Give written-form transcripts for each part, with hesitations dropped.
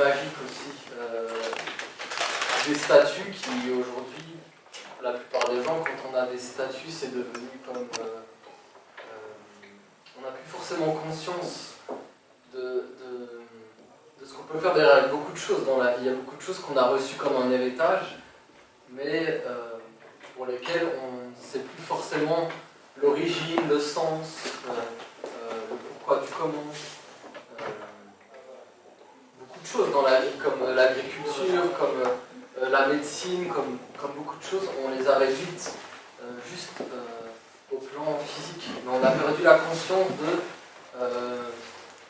magique aussi. Des statues qui aujourd'hui, la plupart des gens, quand on a des statues, c'est devenu comme... on n'a plus forcément conscience de ce qu'on peut faire derrière. Il y a beaucoup de choses dans la vie, il y a beaucoup de choses qu'on a reçues comme un héritage, mais pour lesquelles on ne sait plus forcément l'origine, le sens, le pourquoi du comment. Beaucoup de choses dans la vie, comme l'agriculture, comme la médecine, comme beaucoup de choses, on les a réduites juste au plan physique. Mais on a perdu la conscience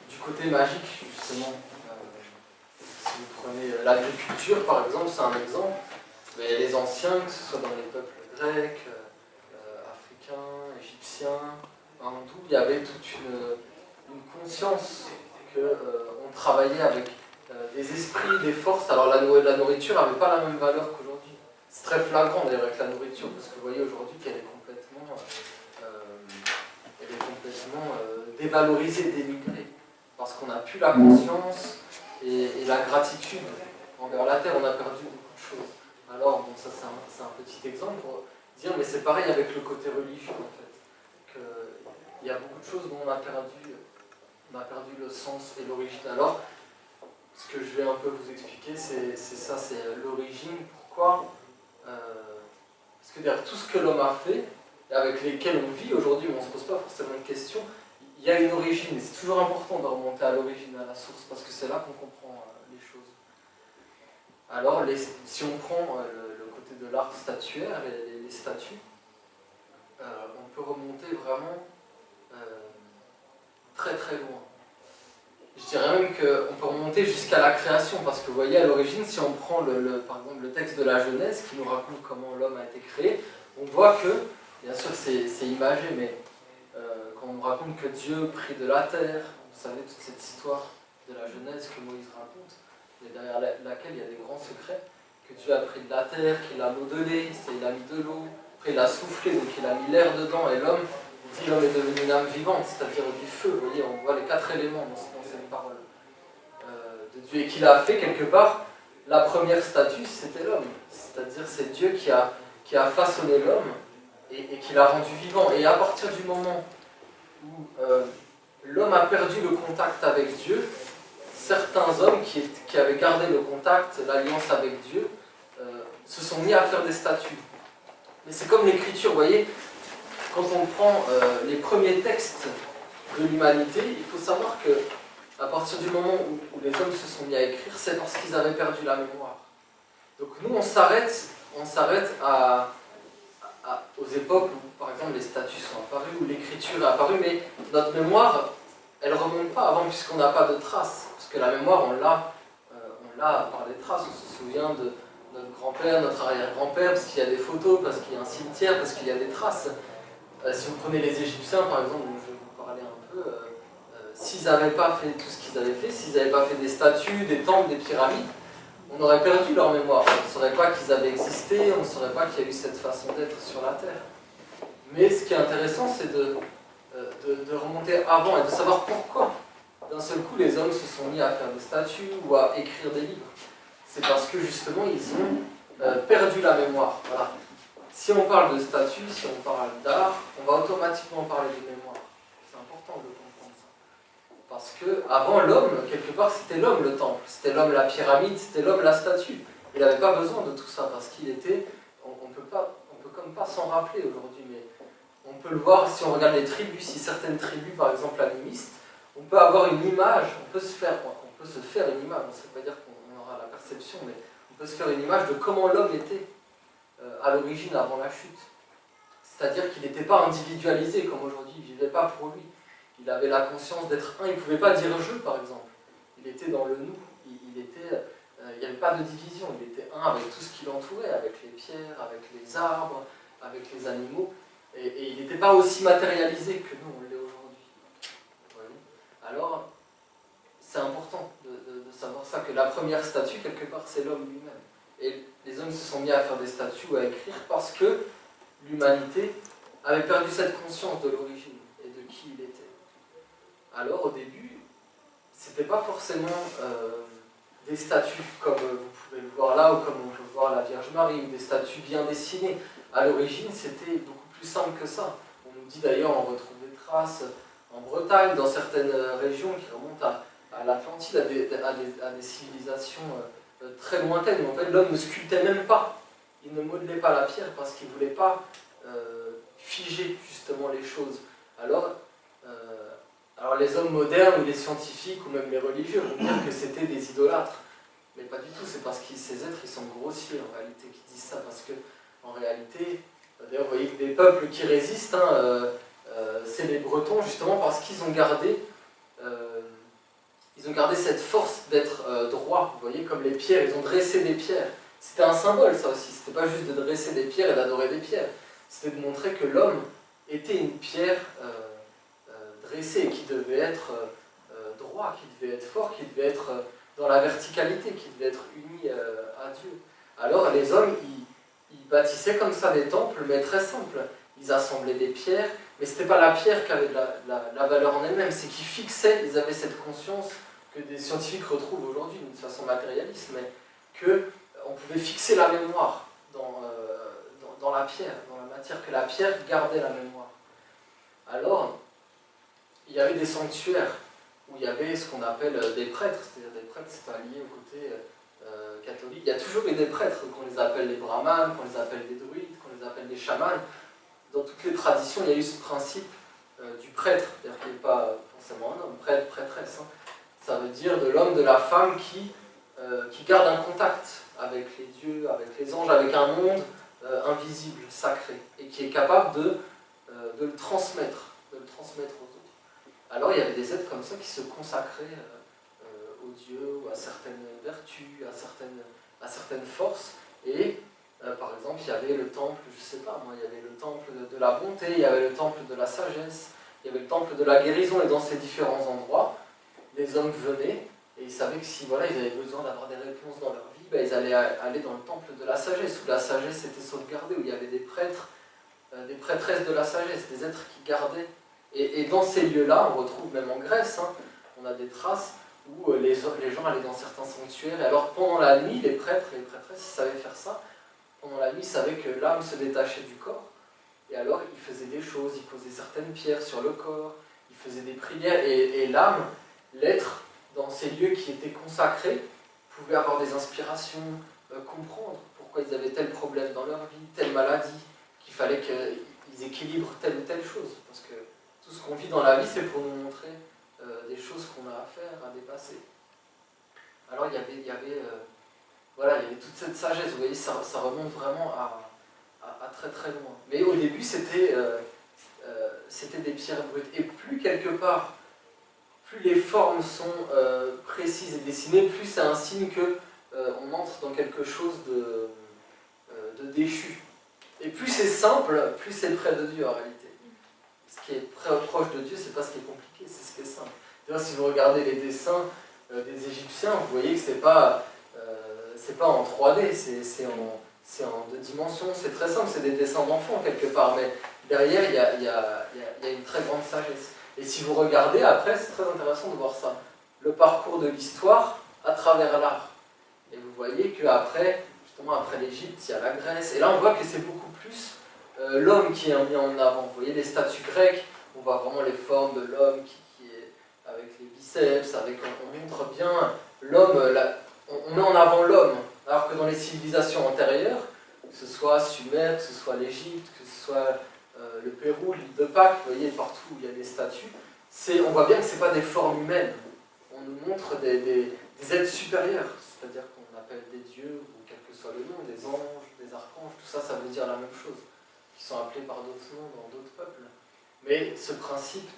du côté magique, justement. Si vous prenez l'agriculture, par exemple, c'est un exemple. Mais les anciens, que ce soit dans les peuples grecs, africains, égyptiens, hindous, il y avait toute une conscience qu'on travaillait avec des esprits, des forces. Alors la nourriture n'avait pas la même valeur qu'aujourd'hui. C'est très flagrant d'ailleurs avec la nourriture, parce que vous voyez aujourd'hui qu'elle est complètement, dévalorisée, dénigrée. Parce qu'on n'a plus la conscience et la gratitude envers la terre, on a perdu beaucoup de choses. Alors, bon, ça c'est un petit exemple pour dire, mais c'est pareil avec le côté religieux en fait. Il y a beaucoup de choses dont on a perdu le sens et l'origine. Alors, ce que je vais un peu vous expliquer, c'est ça, c'est l'origine. Pourquoi parce que derrière tout ce que l'homme a fait, et avec lesquels on vit aujourd'hui, où on ne se pose pas forcément de questions, il y a une origine, et c'est toujours important de remonter à l'origine, à la source, parce que c'est là qu'on comprend les choses. Alors, si on prend le côté de l'art statuaire, les statues, on peut remonter vraiment très très loin. Je dirais même qu'on peut remonter jusqu'à la création, parce que vous voyez, à l'origine, si on prend par exemple le texte de la Genèse, qui nous raconte comment l'homme a été créé, on voit que, bien sûr c'est imagé, mais quand on nous raconte que Dieu prit de la terre, vous savez toute cette histoire de la Genèse que Moïse raconte, et derrière laquelle il y a des grands secrets, que Dieu a pris de la terre, qu'il a modelé, il a mis de l'eau, après il a soufflé, donc il a mis l'air dedans, et l'homme est devenu une âme vivante, c'est-à-dire du feu. Vous voyez, on voit les 4 éléments dans cette parole de Dieu. Et qu'il a fait quelque part, la première statue, c'était l'homme. C'est-à-dire c'est Dieu qui a façonné l'homme et qui l'a rendu vivant. Et à partir du moment où l'homme a perdu le contact avec Dieu, certains hommes qui avaient gardé le contact, l'alliance avec Dieu, se sont mis à faire des statues. Mais c'est comme l'écriture, vous voyez, quand on prend les premiers textes de l'humanité, il faut savoir que à partir du moment où les hommes se sont mis à écrire, c'est parce qu'ils avaient perdu la mémoire. Donc nous, on s'arrête aux époques où, par exemple, les statues sont apparues, où l'écriture est apparue, mais notre mémoire, elle ne remonte pas avant puisqu'on n'a pas de traces. Parce que la mémoire, on l'a par des traces. On se souvient de notre grand-père, notre arrière-grand-père, parce qu'il y a des photos, parce qu'il y a un cimetière, parce qu'il y a des traces. Si vous prenez les Égyptiens, par exemple, dont je vais vous parler un peu, s'ils n'avaient pas fait tout ce qu'ils avaient fait, s'ils n'avaient pas fait des statues, des temples, des pyramides, on aurait perdu leur mémoire. On ne saurait pas qu'ils avaient existé, on ne saurait pas qu'il y a eu cette façon d'être sur la Terre. Mais ce qui est intéressant, c'est de remonter avant et de savoir pourquoi, d'un seul coup, les hommes se sont mis à faire des statues ou à écrire des livres. C'est parce que, justement, ils ont perdu la mémoire. Voilà. Si on parle de statues, si on parle d'art, on va automatiquement parler de mémoire. C'est important de comprendre ça. Parce que avant l'homme, quelque part, c'était l'homme le temple, c'était l'homme la pyramide, c'était l'homme la statue. Il n'avait pas besoin de tout ça parce qu'il était. On peut comme pas s'en rappeler aujourd'hui, mais on peut le voir si on regarde les tribus, si certaines tribus, par exemple animistes, on peut avoir une image, on peut se faire une image. Ça ne veut pas dire qu'on aura la perception, mais on peut se faire une image de comment l'homme était à l'origine, avant la chute. C'est-à-dire qu'il n'était pas individualisé comme aujourd'hui, il ne vivait pas pour lui. Il avait la conscience d'être un, il ne pouvait pas dire je, par exemple. Il était dans le nous, il n'y avait pas de division, il était un avec tout ce qui l'entourait, avec les pierres, avec les arbres, avec les animaux, et il n'était pas aussi matérialisé que nous, on l'est aujourd'hui. Alors, c'est important de savoir ça, que la première statue, quelque part, c'est l'homme lui-même. Et les hommes se sont mis à faire des statues ou à écrire parce que l'humanité avait perdu cette conscience de l'origine et de qui il était. Alors au début, c'était pas forcément des statues comme vous pouvez le voir là, ou comme on peut voir la Vierge Marie, ou des statues bien dessinées. À l'origine, c'était beaucoup plus simple que ça. On nous dit d'ailleurs, on retrouve des traces en Bretagne, dans certaines régions qui remontent à l'Atlantide, à des civilisations très lointaines. En fait, l'homme ne sculptait même pas. Il ne modelait pas la pierre parce qu'il ne voulait pas figer justement les choses. Alors les hommes modernes ou les scientifiques ou même les religieux vont dire que c'était des idolâtres. Mais pas du tout, c'est parce que ces êtres ils sont grossiers en réalité qui disent ça. Parce que en réalité, d'ailleurs vous voyez que des peuples qui résistent, c'est les Bretons justement parce qu'ils ont gardé cette force d'être droit. Vous voyez, comme les pierres, ils ont dressé des pierres. C'était un symbole ça aussi, c'était pas juste de dresser des pierres et d'adorer des pierres. C'était de montrer que l'homme était une pierre dressé, qui devait être droit, qui devait être fort, qui devait être dans la verticalité, qui devait être uni à Dieu. Alors les hommes, ils bâtissaient comme ça des temples, mais très simples. Ils assemblaient des pierres, mais ce n'était pas la pierre qui avait de la valeur en elle-même, c'est qu'ils fixaient, ils avaient cette conscience que des scientifiques retrouvent aujourd'hui d'une façon matérialiste, mais qu'on pouvait fixer la mémoire dans la pierre, dans la matière, que la pierre gardait la mémoire. Alors, il y avait des sanctuaires où il y avait ce qu'on appelle des prêtres, c'est-à-dire des prêtres, c'est pas lié au côté catholique. Il y a toujours eu des prêtres, qu'on les appelle les brahmanes, qu'on les appelle des druides, qu'on les appelle des chamans. Dans toutes les traditions, il y a eu ce principe du prêtre, c'est-à-dire qu'il n'est pas forcément un homme, prêtre, prêtresse. Ça veut dire de l'homme, de la femme qui garde un contact avec les dieux, avec les anges, avec un monde invisible, sacré, et qui est capable de le transmettre aux autres. Alors il y avait des êtres comme ça qui se consacraient aux dieux, ou à certaines vertus, à certaines forces, et par exemple il y avait le temple, je sais pas moi, il y avait le temple de la bonté, il y avait le temple de la sagesse, il y avait le temple de la guérison, et dans ces différents endroits, les hommes venaient, et ils savaient que si voilà, ils avaient besoin d'avoir des réponses dans leur vie, ils allaient aller dans le temple de la sagesse, où la sagesse était sauvegardée, où il y avait des prêtres, des prêtresses de la sagesse, des êtres qui gardaient. Et dans ces lieux-là, on retrouve même en Grèce, on a des traces où les gens allaient dans certains sanctuaires. Et alors pendant la nuit, les prêtres et les prêtresses, ils savaient faire ça. Pendant la nuit, ils savaient que l'âme se détachait du corps. Et alors ils faisaient des choses, ils posaient certaines pierres sur le corps, ils faisaient des prières. Et l'âme, l'être, dans ces lieux qui étaient consacrés, pouvait avoir des inspirations, comprendre pourquoi ils avaient tel problème dans leur vie, telle maladie, qu'il fallait qu'ils équilibrent telle ou telle chose. Parce que tout ce qu'on vit dans la vie, c'est pour nous montrer des choses qu'on a à faire, à dépasser. Alors il y avait toute cette sagesse, vous voyez, ça remonte vraiment à très très loin. Mais au début, c'était des pierres brutes. Et plus quelque part, plus les formes sont précises et dessinées, plus c'est un signe qu'on entre dans quelque chose de déchu. Et plus c'est simple, plus c'est près de Dieu en réalité. Ce qui est proche de Dieu, c'est pas ce qui est compliqué, c'est ce qui est simple. D'ailleurs, si vous regardez les dessins des Égyptiens, vous voyez que c'est pas en 3D, c'est en 2 dimensions, c'est très simple, c'est des dessins d'enfants quelque part, mais derrière, il y a une très grande sagesse. Et si vous regardez, après, c'est très intéressant de voir ça. Le parcours de l'histoire à travers l'art. Et vous voyez qu'après, justement, après l'Égypte, il y a la Grèce. Et là, on voit que c'est beaucoup plus l'homme qui est mis en avant. Vous voyez les statues grecques, on voit vraiment les formes de l'homme qui est avec les biceps, on montre bien l'homme, on met en avant l'homme. Alors que dans les civilisations antérieures, que ce soit Sumer, que ce soit l'Égypte, que ce soit le Pérou, l'île de Pâques, vous voyez partout où il y a des statues, on voit bien que ce n'est pas des formes humaines. On nous montre des êtres supérieurs, c'est-à-dire qu'on appelle des dieux, ou quel que soit le nom, des anges, des archanges, tout ça, ça veut dire la même chose, qui sont appelés par d'autres noms dans d'autres peuples. Mais ce principe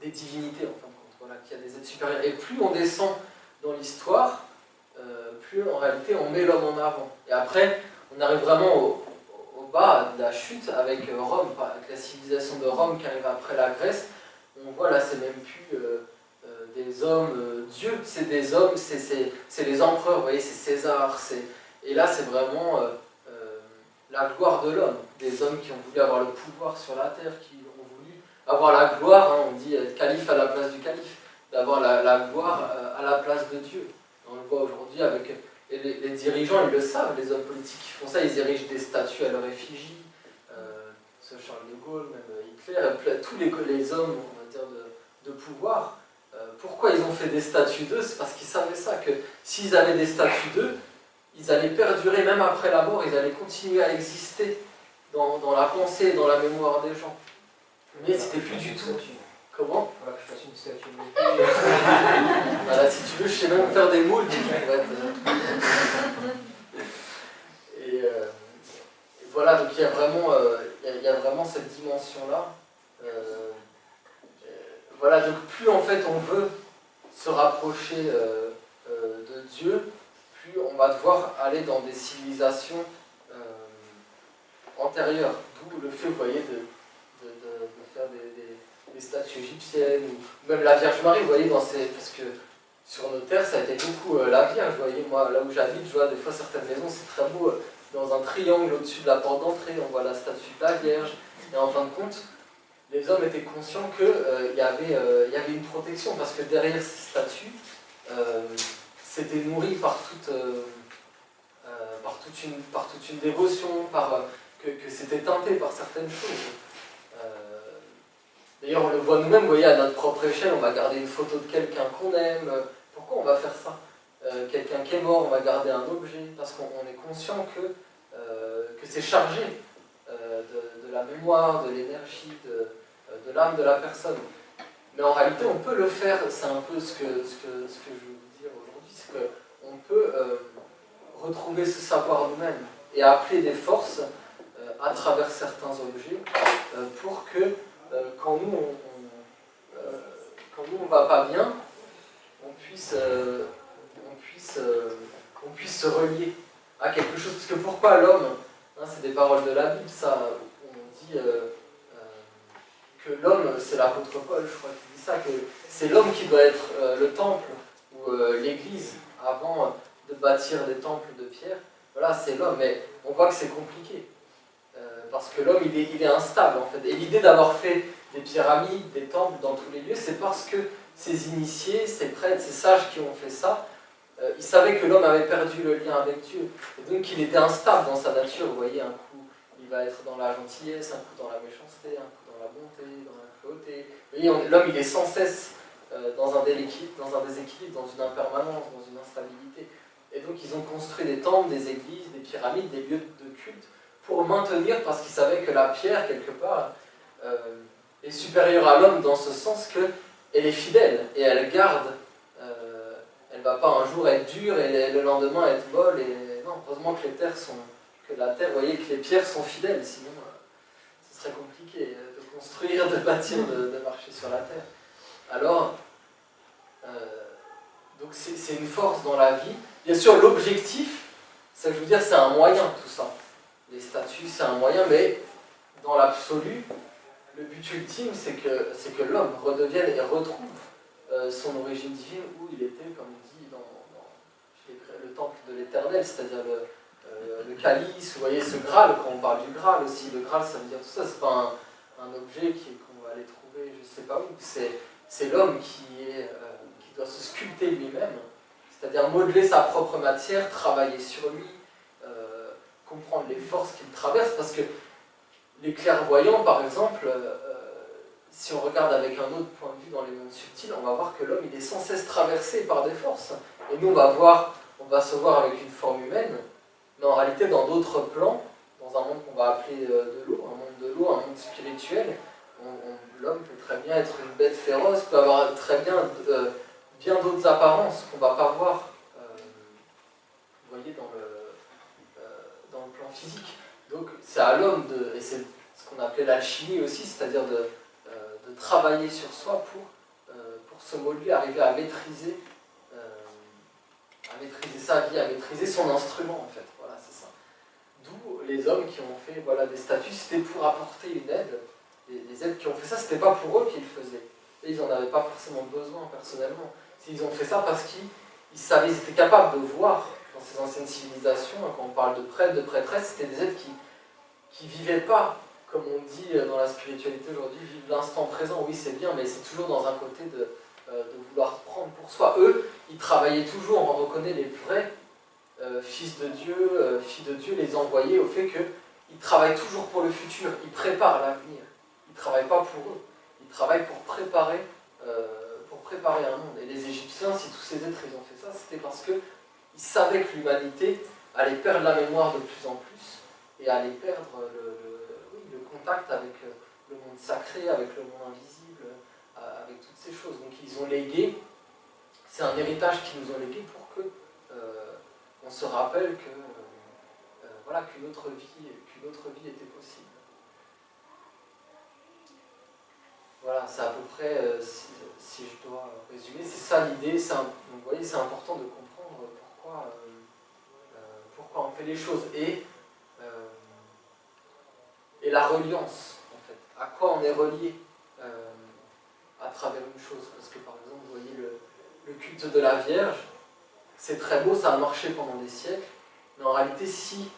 des divinités, en fin de compte, voilà, qu'il y a des êtres supérieurs. Et plus on descend dans l'histoire, plus en réalité on met l'homme en avant. Et après, on arrive vraiment au bas de la chute avec Rome, avec la civilisation de Rome qui arrive après la Grèce. On voit là, c'est même plus des hommes dieux, c'est des hommes, c'est les empereurs, vous voyez, c'est César. Et là, c'est vraiment la gloire de l'homme, des hommes qui ont voulu avoir le pouvoir sur la terre, qui ont voulu avoir la gloire, on dit être calife à la place du calife. d'avoir la gloire à la place de Dieu. On le voit aujourd'hui avec les dirigeants, ils le savent, les hommes politiques qui font ça, ils érigent des statues à leur effigie. Ce Charles de Gaulle, même Hitler, tous les hommes, on va dire, de pouvoir. Pourquoi ils ont fait des statues d'eux? C'est parce qu'ils savaient ça, que s'ils avaient des statues d'eux, ils allaient perdurer même après la mort, ils allaient continuer à exister dans la pensée et dans la mémoire des gens. Mais c'était plus du tout. Comment? Voilà, que je fasse une statue. Voilà, si tu veux, je sais même faire des moules. Et voilà, donc il y a vraiment cette dimension-là. Voilà, donc plus en fait on veut se rapprocher de Dieu, plus on va devoir aller dans des civilisations antérieures. D'où le fait, vous voyez, de faire des statues égyptiennes, ou même la Vierge Marie, vous voyez, parce que sur nos terres, ça a été beaucoup la Vierge, vous voyez, moi, là où j'habite, je vois des fois certaines maisons, c'est très beau, dans un triangle au-dessus de la porte d'entrée, on voit la statue de la Vierge, et en fin de compte, les hommes étaient conscients qu'il y avait une protection, parce que derrière ces statues, c'était nourri par toute une dévotion, que c'était teinté par certaines choses. D'ailleurs, on le voit nous-mêmes, vous voyez, à notre propre échelle, on va garder une photo de quelqu'un qu'on aime. Pourquoi on va faire ça? Quelqu'un qui est mort, on va garder un objet, parce qu'on est conscient que c'est chargé de la mémoire, de l'énergie, de l'âme de la personne. Mais en réalité, on peut le faire, c'est un peu ce que je veux vous dire aujourd'hui, c'est qu'on peut retrouver ce savoir nous-mêmes et appeler des forces à travers certains objets pour que quand nous on va pas bien, on puisse se relier à quelque chose. Parce que pourquoi l'homme, hein, c'est des paroles de la Bible, ça, on dit que l'homme, c'est l'apôtre Paul, je crois qu'il dit ça, que c'est l'homme qui doit être le temple ou l'église avant de bâtir des temples de pierre. Voilà, c'est l'homme, mais on voit que c'est compliqué. Parce que l'homme, il est instable en fait. Et l'idée d'avoir fait des pyramides, des temples dans tous les lieux, c'est parce que ces initiés, ces prêtres, ces sages qui ont fait ça, ils savaient que l'homme avait perdu le lien avec Dieu. Et donc il était instable dans sa nature. Vous voyez, un coup, il va être dans la gentillesse, un coup dans la méchanceté, un coup dans la bonté, dans la cruauté. Vous voyez, l'homme, il est sans cesse dans un déséquilibre, dans une impermanence, dans une instabilité. Et donc ils ont construit des temples, des églises, des pyramides, des lieux de culte, pour maintenir, parce qu'ils savaient que la pierre, quelque part, est supérieure à l'homme dans ce sens qu'elle est fidèle, et elle garde, elle ne va pas un jour être dure, et le lendemain être molle, et non, heureusement que la terre, vous voyez, que les pierres sont fidèles, sinon ce serait compliqué de construire, de bâtir, de marcher sur la terre. Alors, donc c'est une force dans la vie. Bien sûr, l'objectif, ça que je veux dire, c'est un moyen, tout ça. Les statues, c'est un moyen, mais dans l'absolu, le but ultime, c'est que l'homme redevienne et retrouve son origine divine où il était, comme on dit, dans le temple de l'Éternel, c'est-à-dire le calice, vous voyez, ce Graal, quand on parle du Graal aussi, le Graal, ça veut dire tout ça, c'est pas un objet qu'on va aller trouver, je sais pas où, c'est l'homme qui doit se sculpter lui-même, c'est-à-dire modeler sa propre matière, travailler sur lui, comprendre les forces qu'il traverse, parce que les clairvoyants, par exemple, si on regarde avec un autre point de vue dans les mondes subtils, on va voir que l'homme il est sans cesse traversé par des forces. Et nous, on va se voir avec une forme humaine, mais en réalité, dans d'autres plans, dans un monde qu'on va appeler de l'eau, un monde de l'eau, un monde spirituel, l'homme peut très bien être une bête féroce, peut avoir très bien d'autres apparences qu'on ne va pas voir, vous voyez, dans le plan physique. Donc c'est à l'homme, et c'est ce qu'on appelait l'alchimie aussi, c'est-à-dire de travailler sur soi pour se modeler, arriver à maîtriser sa vie, à maîtriser son instrument en fait. Voilà, c'est ça. D'où les hommes qui ont fait des statues, c'était pour apporter une aide. Les aides qui ont fait ça, c'était pas pour eux qu'ils le faisaient. Et ils n'en avaient pas forcément besoin personnellement. Ils ont fait ça parce qu'ils savaient, ils étaient capables de voir dans ces anciennes civilisations, quand on parle de prêtres, de prêtresses, c'était des êtres qui ne vivaient pas, comme on dit dans la spiritualité aujourd'hui, vivent l'instant présent. Oui, c'est bien, mais c'est toujours dans un côté de vouloir prendre pour soi. Eux, ils travaillaient toujours, on reconnaît les vrais fils de Dieu, filles de Dieu, les envoyés, au fait qu'ils travaillent toujours pour le futur, ils préparent l'avenir. Ils ne travaillent pas pour eux, ils travaillent pour préparer un monde. Et les Égyptiens, si tous ces êtres ils ont fait ça, c'était parce qu'ils savaient que l'humanité allait perdre la mémoire de plus en plus et allait perdre le contact avec le monde sacré, avec le monde invisible, avec toutes ces choses. Donc ils ont légué, c'est un héritage qu'ils nous ont légué pour que on se rappelle que voilà, qu'une autre vie était possible. Voilà, c'est à peu près, si je dois résumer, c'est ça l'idée. Donc vous voyez, c'est important de comprendre pourquoi on fait les choses et la reliance, en fait. À quoi on est relié à travers une chose. Parce que par exemple, vous voyez le culte de la Vierge, c'est très beau, ça a marché pendant des siècles, mais en réalité, si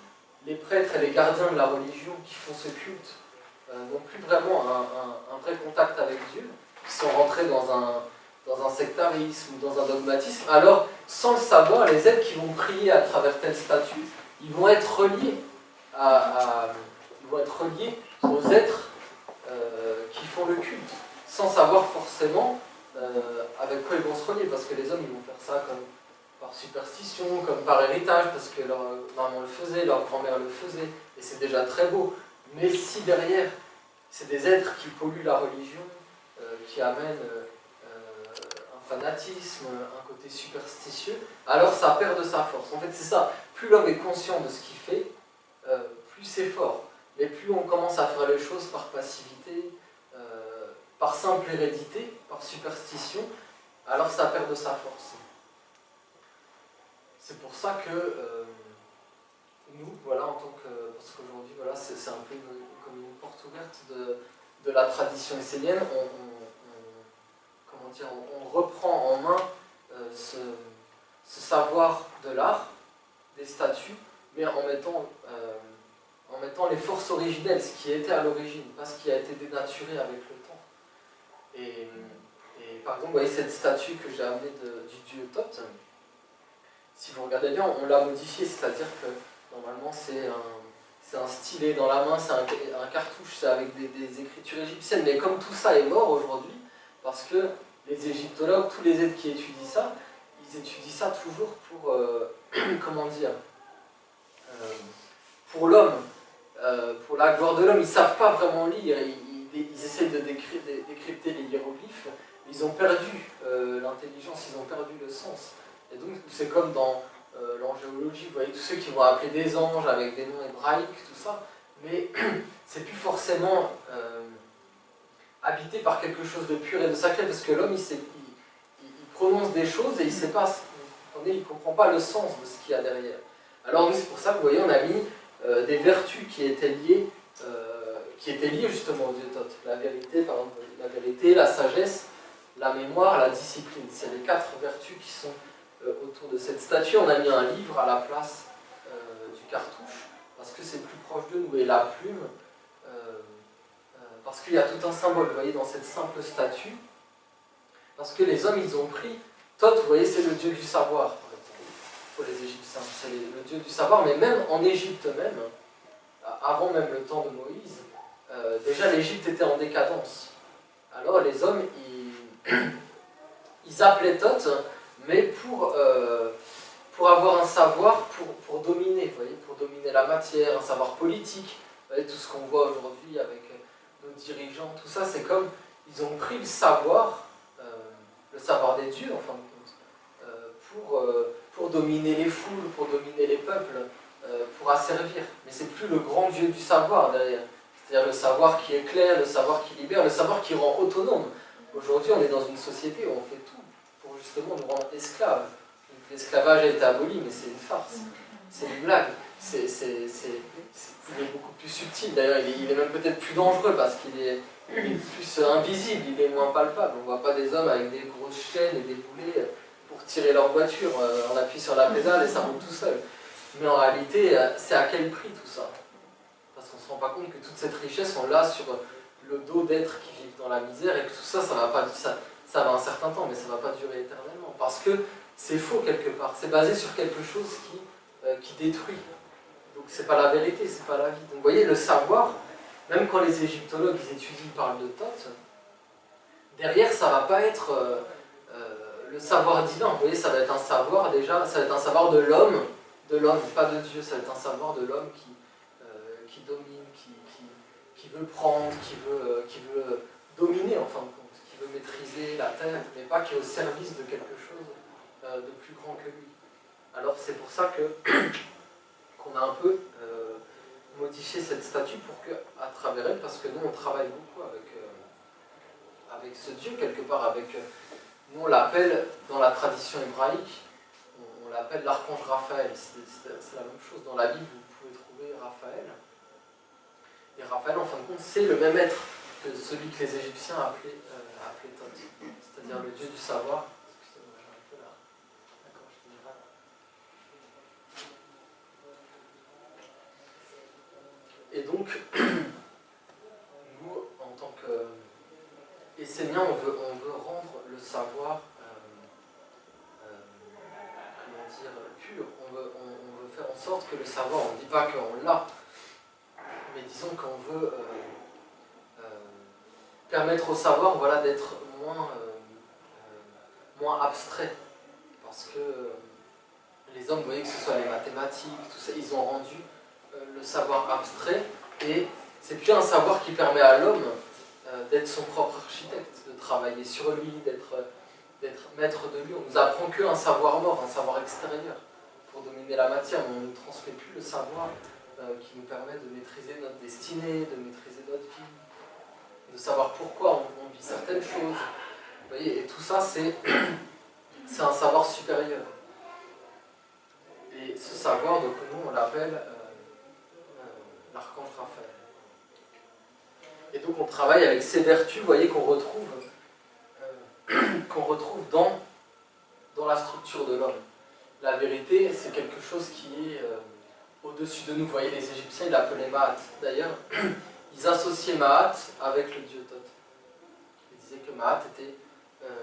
les prêtres et les gardiens de la religion qui font ce culte n'ont plus vraiment un vrai contact avec Dieu, qui sont rentrés dans un sectarisme ou dans un dogmatisme, alors, sans le savoir, les êtres qui vont prier à travers tel statut, ils vont être reliés aux êtres qui font le culte, sans savoir forcément avec quoi ils vont se relier, parce que les hommes ils vont faire ça comme par superstition, comme par héritage, parce que leur maman le faisait, leur grand-mère le faisait, et c'est déjà très beau. Mais si derrière, c'est des êtres qui polluent la religion, qui amènent un fanatisme, un côté superstitieux, alors ça perd de sa force. En fait, c'est ça. Plus l'homme est conscient de ce qu'il fait, plus c'est fort. Mais plus on commence à faire les choses par passivité, par simple hérédité, par superstition, alors ça perd de sa force. C'est pour ça que nous, voilà, en tant que... Parce qu'aujourd'hui, voilà, c'est un peu comme une porte ouverte de la tradition essénienne. On reprend en main ce savoir de l'art, des statues, mais en mettant les forces originelles, ce qui était à l'origine, pas ce qui a été dénaturé avec le temps. Et par exemple, vous voyez cette statue que j'ai amenée du dieu Thoth. Si vous regardez bien, on l'a modifié, c'est-à-dire que normalement c'est un stylet dans la main, c'est un cartouche, c'est avec des écritures égyptiennes. Mais comme tout ça est mort aujourd'hui, parce que les égyptologues, tous les êtres qui étudient ça, ils étudient ça toujours pour, comment dire, pour l'homme, pour la gloire de l'homme. Ils ne savent pas vraiment lire, ils essaient de décrypter les hiéroglyphes, ils ont perdu l'intelligence, ils ont perdu le sens. Et donc c'est comme dans l'angéologie, vous voyez tous ceux qui vont appeler des anges avec des noms hébraïques, tout ça, mais c'est plus forcément habité par quelque chose de pur et de sacré, parce que l'homme il prononce des choses et il ne sait pas, il ne comprend pas le sens de ce qu'il y a derrière. Alors nous, c'est pour ça que vous voyez, on a mis des vertus qui étaient liées justement au dieu Thoth. La vérité, par exemple, la vérité, la sagesse, la mémoire, la discipline. C'est les 4 vertus qui sont autour de cette statue. On a mis un livre à la place du cartouche, parce que c'est plus proche de nous. Et la plume, parce qu'il y a tout un symbole, vous voyez, dans cette simple statue. Parce que les hommes, ils ont pris... Thoth, vous voyez, c'est le dieu du savoir, pour les Égyptiens. C'est le dieu du savoir, mais même en Égypte même, avant même le temps de Moïse, déjà l'Égypte était en décadence. Alors les hommes, ils appelaient Thoth, mais pour avoir un savoir, pour dominer, vous voyez, pour dominer la matière, un savoir politique, vous voyez, tout ce qu'on voit aujourd'hui avec nos dirigeants, tout ça, c'est comme, ils ont pris le savoir des dieux, en fin de compte, pour dominer les foules, pour dominer les peuples, pour asservir. Mais c'est plus le grand Dieu du savoir derrière. C'est-à-dire le savoir qui éclaire, le savoir qui libère, le savoir qui rend autonome. Aujourd'hui, on est dans une société où on fait tout pour justement nous rendre esclaves. L'esclavage a été aboli, mais c'est une farce. C'est une blague. Il est beaucoup plus subtil. D'ailleurs, il est même peut-être plus dangereux parce qu'il est plus invisible, il est moins palpable. On ne voit pas des hommes avec des grosses chaînes et des boulets pour tirer leur voiture. On appuie sur la pédale et ça roule tout seul. Mais en réalité, c'est à quel prix tout ça? Parce qu'on ne se rend pas compte que toute cette richesse, on l'a sur le dos d'êtres qui vivent dans la misère et que tout ça, ça ça va un certain temps, mais ça ne va pas durer éternellement. Parce que c'est faux quelque part. C'est basé sur quelque chose qui détruit. Donc c'est pas la vérité, c'est pas la vie. Donc vous voyez, le savoir, même quand les égyptologues ils étudient, ils parlent de Thoth, derrière ça va pas être le savoir divin. Vous voyez, ça va être un savoir déjà, ça va être un savoir de l'homme, pas de Dieu, ça va être un savoir de l'homme qui domine, qui veut prendre, qui veut dominer en fin de compte, qui veut maîtriser la terre, mais pas qui est au service de quelque chose de plus grand que lui. Alors c'est pour ça qu'on a un peu modifié cette statue pour qu'à travers elle, parce que nous on travaille beaucoup avec ce Dieu quelque part, nous on l'appelle dans la tradition hébraïque, on l'appelle l'archange Raphaël, c'est la même chose, dans la Bible vous pouvez trouver Raphaël, et Raphaël en fin de compte c'est le même être que celui que les Égyptiens appelaient Thoth, c'est-à-dire le Dieu du savoir. Excusez-moi, j'ai un peu là. D'accord, je dirais. Et donc, nous, en tant qu'Esséniens, on veut rendre le savoir comment dire, pur. On veut faire en sorte que le savoir, on ne dit pas qu'on l'a, mais disons qu'on veut permettre au savoir voilà, d'être moins abstrait. Parce que les hommes, vous voyez que ce soit les mathématiques, tout ça, ils ont rendu le savoir abstrait, et c'est plus un savoir qui permet à l'homme d'être son propre architecte, de travailler sur lui, d'être maître de lui. On nous apprend qu'un savoir mort, un savoir extérieur pour dominer la matière, mais on ne nous transmet plus le savoir qui nous permet de maîtriser notre destinée, de maîtriser notre vie, de savoir pourquoi on vit certaines choses. Vous voyez, et tout ça, c'est un savoir supérieur. Et ce savoir, donc nous, on l'appelle l'archange Raphaël. Et donc on travaille avec ces vertus, vous voyez, qu'on retrouve dans la structure de l'homme. La vérité, c'est quelque chose qui est au-dessus de nous. Vous voyez, les Égyptiens, ils l'appelaient Maat. D'ailleurs, ils associaient Maat avec le dieu Thoth. Ils disaient que Maat était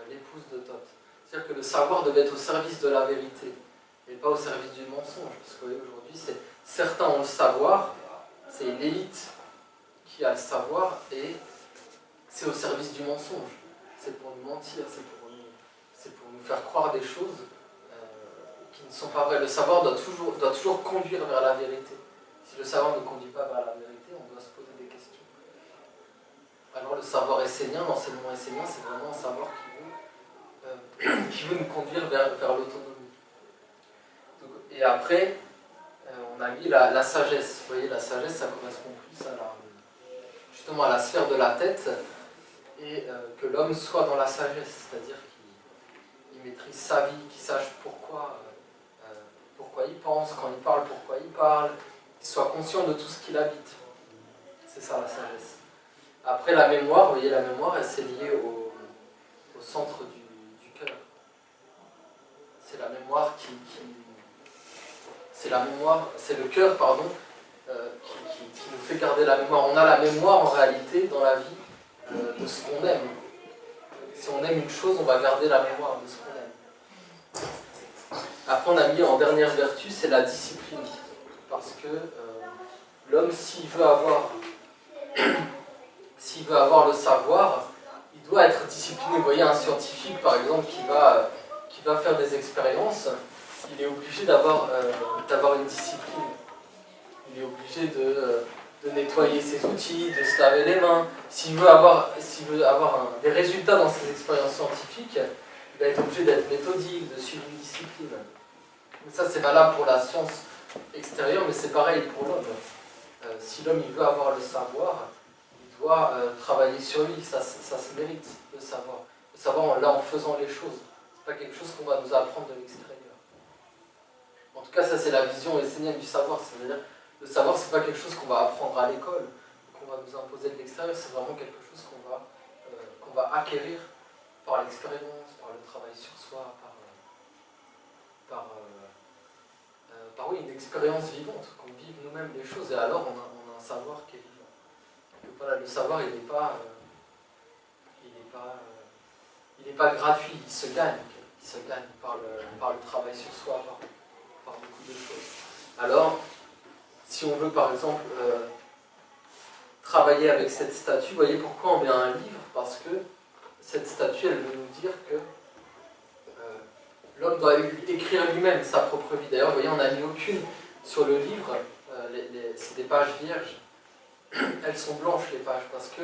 l'épouse de Thoth. C'est-à-dire que le savoir devait être au service de la vérité, et pas au service du mensonge. Parce que vous voyez, aujourd'hui, certains ont le savoir, c'est une élite qui a le savoir, et c'est au service du mensonge. C'est pour nous mentir, c'est pour nous faire croire des choses qui ne sont pas vraies. Le savoir doit toujours conduire vers la vérité. Si le savoir ne conduit pas vers la vérité, on doit se poser des questions. Alors le savoir essénien, l'enseignement essénien, c'est vraiment un savoir qui veut nous conduire vers l'autonomie. Et après, on a mis la sagesse. Vous voyez, la sagesse, ça correspond plus justement à la sphère de la tête, et que l'homme soit dans la sagesse, c'est-à-dire qu'il maîtrise sa vie, qu'il sache pourquoi il pense, quand il parle, pourquoi il parle, qu'il soit conscient de tout ce qu'il habite. C'est ça la sagesse. Après la mémoire, vous voyez, la mémoire, elle s'est liée au centre du cœur. C'est la mémoire c'est le cœur, pardon, qui nous fait garder la mémoire. On a la mémoire en réalité dans la vie de ce qu'on aime. Si on aime une chose, on va garder la mémoire de ce qu'on aime. Après, on a mis en dernière vertu, c'est la discipline. Parce que l'homme, s'il veut avoir le savoir, il doit être discipliné. Vous voyez, un scientifique, par exemple, qui va faire des expériences, il est obligé d'avoir une discipline. Il est obligé de nettoyer ses outils, de se laver les mains. S'il veut avoir des résultats dans ses expériences scientifiques, il va être obligé d'être méthodique, de suivre une discipline. Donc ça, c'est valable pour la science extérieure, mais c'est pareil pour l'homme. Si l'homme il veut avoir le savoir, il doit travailler sur lui. Ça se mérite, le savoir. Le savoir, on l'a en faisant les choses. C'est pas quelque chose qu'on va nous apprendre de l'extérieur. En tout cas, ça c'est la vision essénienne du savoir. C'est-à-dire, le savoir, c'est pas quelque chose qu'on va apprendre à l'école, qu'on va nous imposer de l'extérieur. C'est vraiment quelque chose qu'on va acquérir par l'expérience, par le travail sur soi, par une expérience vivante, qu'on vive nous-mêmes les choses, et alors on a un savoir qui est vivant. Donc, voilà, le savoir, il n'est pas gratuit, il se gagne. Il se gagne par le travail sur soi, par beaucoup de choses. Alors, si on veut par exemple travailler avec cette statue, vous voyez pourquoi on met un livre? Parce que cette statue, elle veut nous dire que l'homme doit écrire lui-même sa propre vie. D'ailleurs, vous voyez, on n'a mis aucune sur le livre, c'est des pages vierges. Elles sont blanches, les pages, parce que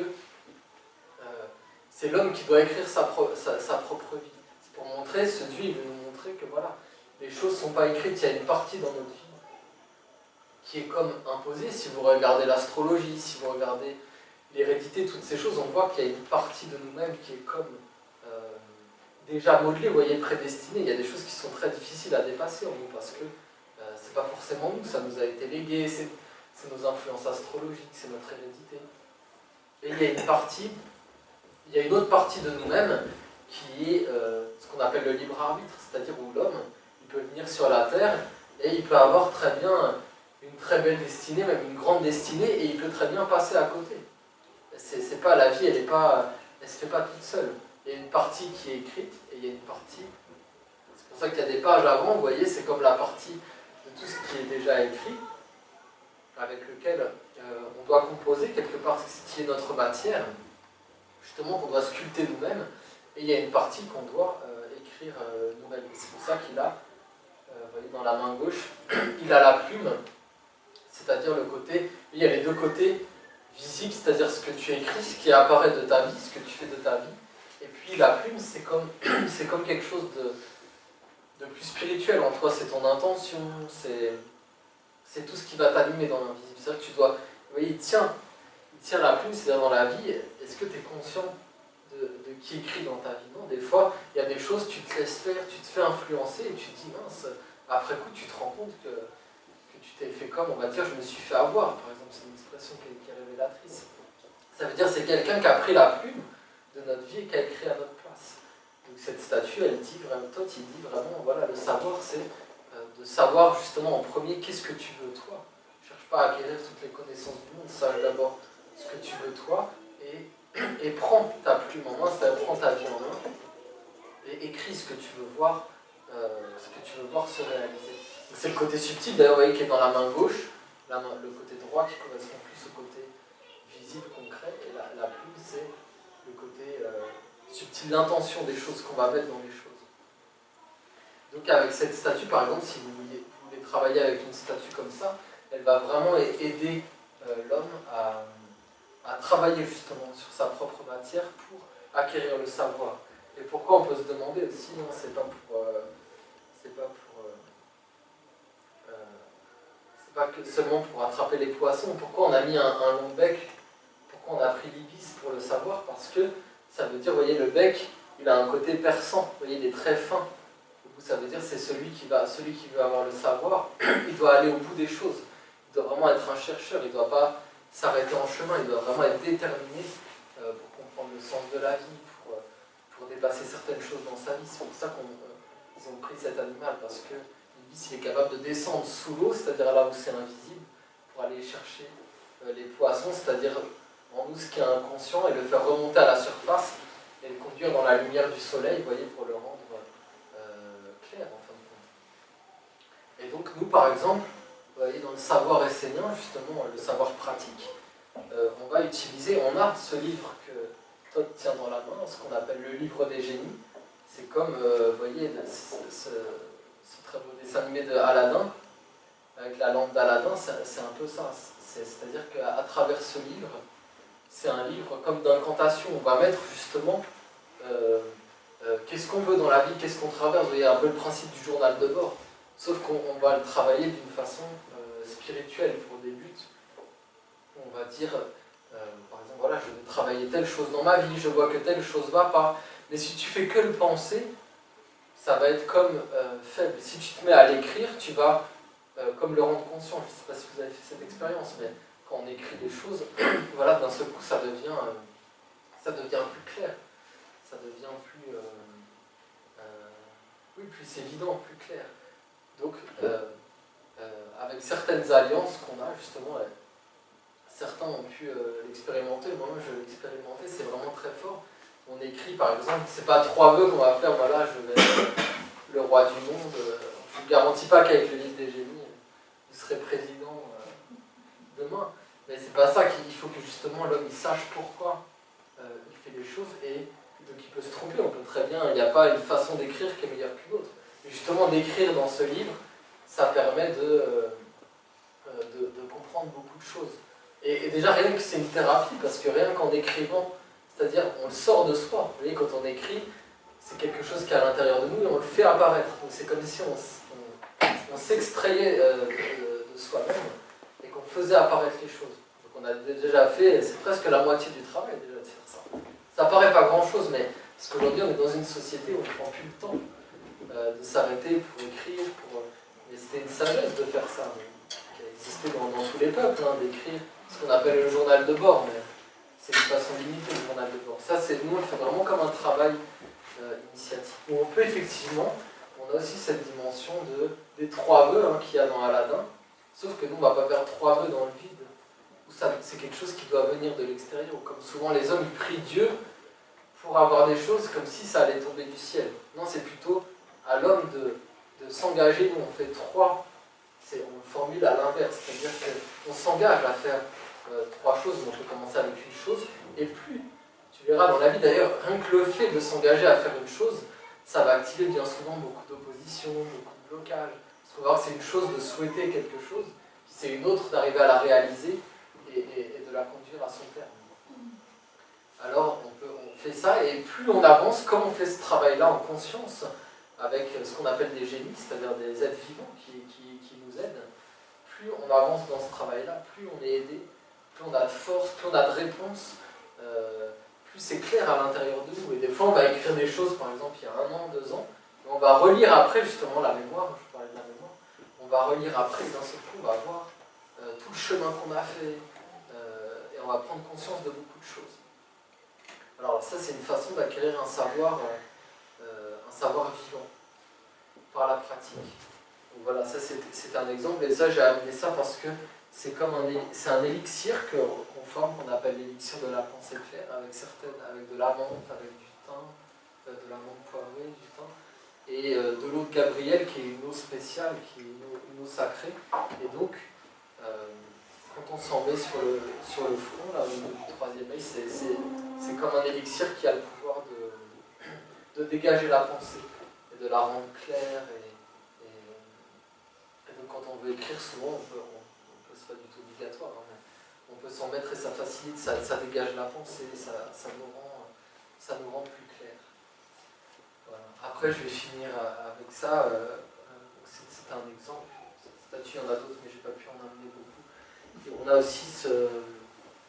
c'est l'homme qui doit écrire sa propre vie. C'est pour montrer, ce Dieu, il veut nous montrer que voilà, les choses ne sont pas écrites, il y a une partie dans notre vie qui est comme imposée. Si vous regardez l'astrologie, si vous regardez l'hérédité, toutes ces choses, on voit qu'il y a une partie de nous-mêmes qui est comme déjà modelée, vous voyez, prédestinée. Il y a des choses qui sont très difficiles à dépasser en nous, parce que c'est pas forcément nous, ça nous a été légué, c'est nos influences astrologiques, c'est notre hérédité. Et il y a une autre partie de nous-mêmes qui est ce qu'on appelle le libre arbitre, c'est-à-dire où l'homme, il peut venir sur la terre et il peut avoir très bien une très belle destinée, même une grande destinée, et il peut très bien passer à côté. C'est pas la vie, elle se fait pas toute seule. Il y a une partie qui est écrite et il y a une partie. C'est pour ça qu'il y a des pages avant, vous voyez, c'est comme la partie de tout ce qui est déjà écrit, avec lequel on doit composer quelque part ce qui est notre matière, justement qu'on doit sculpter nous-mêmes, et il y a une partie qu'on doit écrire nous-mêmes. C'est pour ça qu'il a, vous voyez, dans la main gauche, il a la plume, c'est-à-dire le côté, il y a les deux côtés visibles, c'est-à-dire ce que tu écris, ce qui apparaît de ta vie, ce que tu fais de ta vie, et puis la plume, c'est comme quelque chose de plus spirituel en toi, c'est ton intention, c'est tout ce qui va t'animer dans l'invisible. C'est-à-dire que tu dois, vous voyez, il tient la plume, c'est-à-dire dans la vie, est-ce que tu es conscient de qui écrit dans ta vie? Non, des fois, il y a des choses, tu te laisses faire, tu te fais influencer, et tu te dis, mince, après coup, tu te rends compte que tu t'es fait comme, on va dire, je me suis fait avoir, par exemple, c'est une expression qui est révélatrice. Ça veut dire c'est quelqu'un qui a pris la plume de notre vie et qui a écrit à notre place. Donc cette statue, elle dit vraiment, Thoth, il dit vraiment, voilà, le savoir, c'est de savoir justement en premier qu'est-ce que tu veux toi. Ne cherche pas à acquérir toutes les connaissances du monde, sache d'abord ce que tu veux toi et prends ta plume en main, c'est-à-dire prends ta vie en main et écris ce que tu veux voir, se réaliser. C'est le côté subtil d'ailleurs, vous voyez, qui est dans la main gauche, le côté droit qui correspond plus au côté visible, concret, et la plume c'est le côté subtil, l'intention des choses qu'on va mettre dans les choses. Donc avec cette statue, par exemple, si vous voulez travailler avec une statue comme ça, elle va vraiment aider l'homme à travailler justement sur sa propre matière pour acquérir le savoir. Et pourquoi on peut se demander aussi, non, c'est pas que seulement pour attraper les poissons. Pourquoi on a mis un long bec? Pourquoi on a pris l'ibis pour le savoir? Parce que ça veut dire, vous voyez, le bec, il a un côté perçant, vous voyez, il est très fin. Ça veut dire c'est celui qui veut avoir le savoir, il doit aller au bout des choses. Il doit vraiment être un chercheur, il ne doit pas s'arrêter en chemin, il doit vraiment être déterminé pour comprendre le sens de la vie, pour dépasser certaines choses dans sa vie. C'est pour ça qu'ils ont pris cet animal, parce que l'ibis, il est capable de descendre sous l'eau, c'est-à-dire là où c'est invisible, pour aller chercher les poissons, c'est-à-dire en nous ce qui est inconscient, et le faire remonter à la surface, et le conduire dans la lumière du soleil, vous voyez, pour le rendre clair, en fin de compte. Et donc nous, par exemple, vous voyez, dans le savoir essénien, justement, le savoir pratique, on va utiliser, on a ce livre que Thoth tient dans la main, ce qu'on appelle le livre des génies. C'est comme, vous voyez, ce très beau dessin animé de Aladdin, avec la lampe d'Aladin, c'est un peu ça. C'est-à-dire qu'à travers ce livre, c'est un livre comme d'incantation. On va mettre justement qu'est-ce qu'on veut dans la vie, qu'est-ce qu'on traverse. Vous voyez, un peu le principe du journal de bord. Sauf qu'on va le travailler d'une façon spirituelle pour des buts. On va dire, par exemple, voilà, je vais travailler telle chose dans ma vie, je vois que telle chose ne va pas. Mais si tu fais que le penser, ça va être comme faible. Si tu te mets à l'écrire, tu vas comme le rendre conscient. Je ne sais pas si vous avez fait cette expérience, mais quand on écrit des choses, voilà, d'un seul coup, ça devient plus clair. Ça devient plus évident, plus clair. Donc, avec certaines alliances qu'on a, justement, certains ont pu l'expérimenter. Moi, je l'ai expérimenté, c'est vraiment très fort. on écrit par exemple, c'est pas 3 vœux qu'on va faire, voilà, je vais être le roi du monde. Je ne vous garantis pas qu'avec le livre des génies, vous serez président demain. Mais c'est pas ça qu'il faut que justement l'homme il sache pourquoi il fait les choses et donc il peut se tromper. On peut très bien, il n'y a pas une façon d'écrire qui est meilleure qu'une autre. Mais justement d'écrire dans ce livre, ça permet de comprendre beaucoup de choses. Et déjà rien que c'est une thérapie, parce que rien qu'en écrivant, c'est-à-dire on le sort de soi. Vous voyez, quand on écrit, c'est quelque chose qui est à l'intérieur de nous et on le fait apparaître. Donc c'est comme si on s'extrayait de soi-même et qu'on faisait apparaître les choses. Donc on a déjà fait, c'est presque la moitié du travail déjà de faire ça. Ça paraît pas grand-chose, mais parce qu'aujourd'hui on est dans une société où on ne prend plus le temps de s'arrêter pour écrire, mais c'était une sagesse de faire ça, qui a existé dans tous les peuples, d'écrire ce qu'on appelle le journal de bord, mais c'est une façon limitée le journal de bord. Ça, nous on le fait vraiment comme un travail initiatique. Où on peut effectivement, on a aussi cette dimension des 3 vœux qu'il y a dans Aladdin, sauf que nous on ne va pas faire 3 vœux dans le vide, c'est quelque chose qui doit venir de l'extérieur, comme souvent les hommes ils prient Dieu pour avoir des choses comme si ça allait tomber du ciel. Non, c'est plutôt à l'homme de s'engager. Nous on fait 3, on le formule à l'inverse, c'est-à-dire qu'on s'engage à faire 3 choses, mais on peut commencer avec une chose, et plus, tu verras dans la vie d'ailleurs, rien que le fait de s'engager à faire une chose, ça va activer bien souvent beaucoup d'opposition, beaucoup de blocage, parce qu'on va voir que c'est une chose de souhaiter quelque chose, puis c'est une autre d'arriver à la réaliser et de la conduire à son terme. Alors on fait ça, et plus on avance, comme on fait ce travail-là en conscience, avec ce qu'on appelle des génies, c'est-à-dire des êtres vivants qui nous aident, plus on avance dans ce travail-là, plus on est aidé, plus on a de force, plus on a de réponses, plus c'est clair à l'intérieur de nous. Et des fois, on va écrire des choses, par exemple, il y a 1 an, 2 ans, et on va relire après, justement, la mémoire, je parlais de la mémoire, on va relire après, et d'un seul coup, on va voir tout le chemin qu'on a fait, et on va prendre conscience de beaucoup de choses. Alors ça, c'est une façon d'acquérir un savoir vivant, par la pratique. Donc voilà, ça c'est un exemple, et ça j'ai amené ça parce que c'est un élixir qu'on forme, qu'on appelle l'élixir de la pensée claire, avec de la menthe, avec du thym, de la menthe poivrée, du thym, et de l'eau de Gabriel qui est une eau spéciale, qui est une eau sacrée. Et donc, quand on s'en met sur le front, là, au niveau du 3e œil, c'est comme un élixir qui a le pouvoir de dégager la pensée et de la rendre claire. Et donc quand on veut écrire, souvent, c'est pas du tout obligatoire, mais on peut s'en mettre et ça facilite, ça dégage la pensée, ça nous rend plus clair. Voilà. Après, je vais finir avec ça. C'est un exemple. Cette statue, il y en a d'autres, mais je n'ai pas pu en amener beaucoup. Et on a aussi vous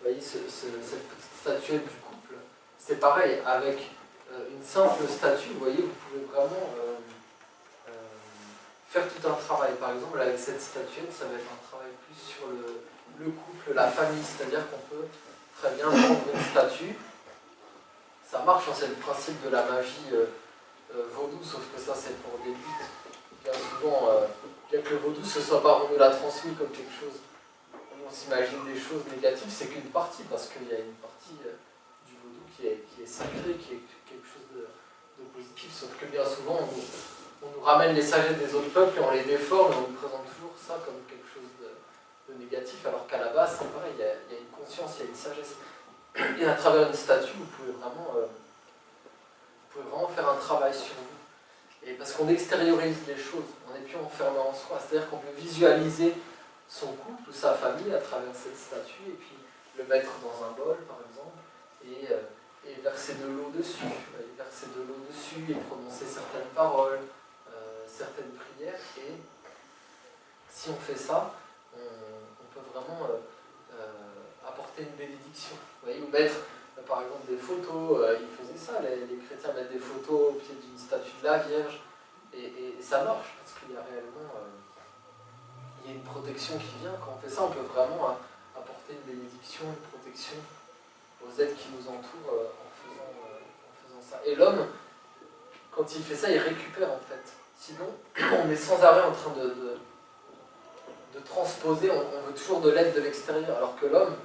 voyez, cette petite statuette du couple. C'est pareil, avec une simple statue, vous voyez, vous pouvez vraiment faire tout un travail. Par exemple, avec cette statuette, ça va être un travail plus sur le couple, la famille, c'est-à-dire qu'on peut très bien prendre une statue. Ça marche, c'est le principe de la magie vaudou, sauf que ça c'est pour des buts. Bien souvent, bien que le vaudou, on nous l'a transmis comme quelque chose. On s'imagine des choses négatives, c'est qu'une partie, parce qu'il y a une partie du vaudou qui est sacrée, qui est quelque chose de positif, sauf que bien souvent on nous ramène les sagesses des autres peuples et on les déforme et on nous présente toujours ça comme quelque chose de négatif, alors qu'à la base c'est pareil, il y a une conscience, il y a une sagesse. Et à travers une statue, vous pouvez vraiment faire un travail sur vous. Et parce qu'on extériorise les choses, on n'est plus enfermé en soi, c'est-à-dire qu'on peut visualiser son couple ou sa famille à travers cette statue et puis le mettre dans un bol par exemple et verser de l'eau dessus, et prononcer certaines paroles, certaines prières, et si on fait ça, on peut vraiment apporter une bénédiction. Vous voyez, ou mettre par exemple des photos, ils faisaient ça, les chrétiens mettent des photos au pied d'une statue de la Vierge, et ça marche parce qu'il y a réellement il y a une protection qui vient. Quand on fait ça, on peut vraiment apporter une bénédiction, une protection aux êtres qui nous entourent en faisant ça. Et l'homme, quand il fait ça, il récupère en fait. Sinon, on est sans arrêt en train de transposer, on veut toujours de l'aide de l'extérieur, alors que l'homme,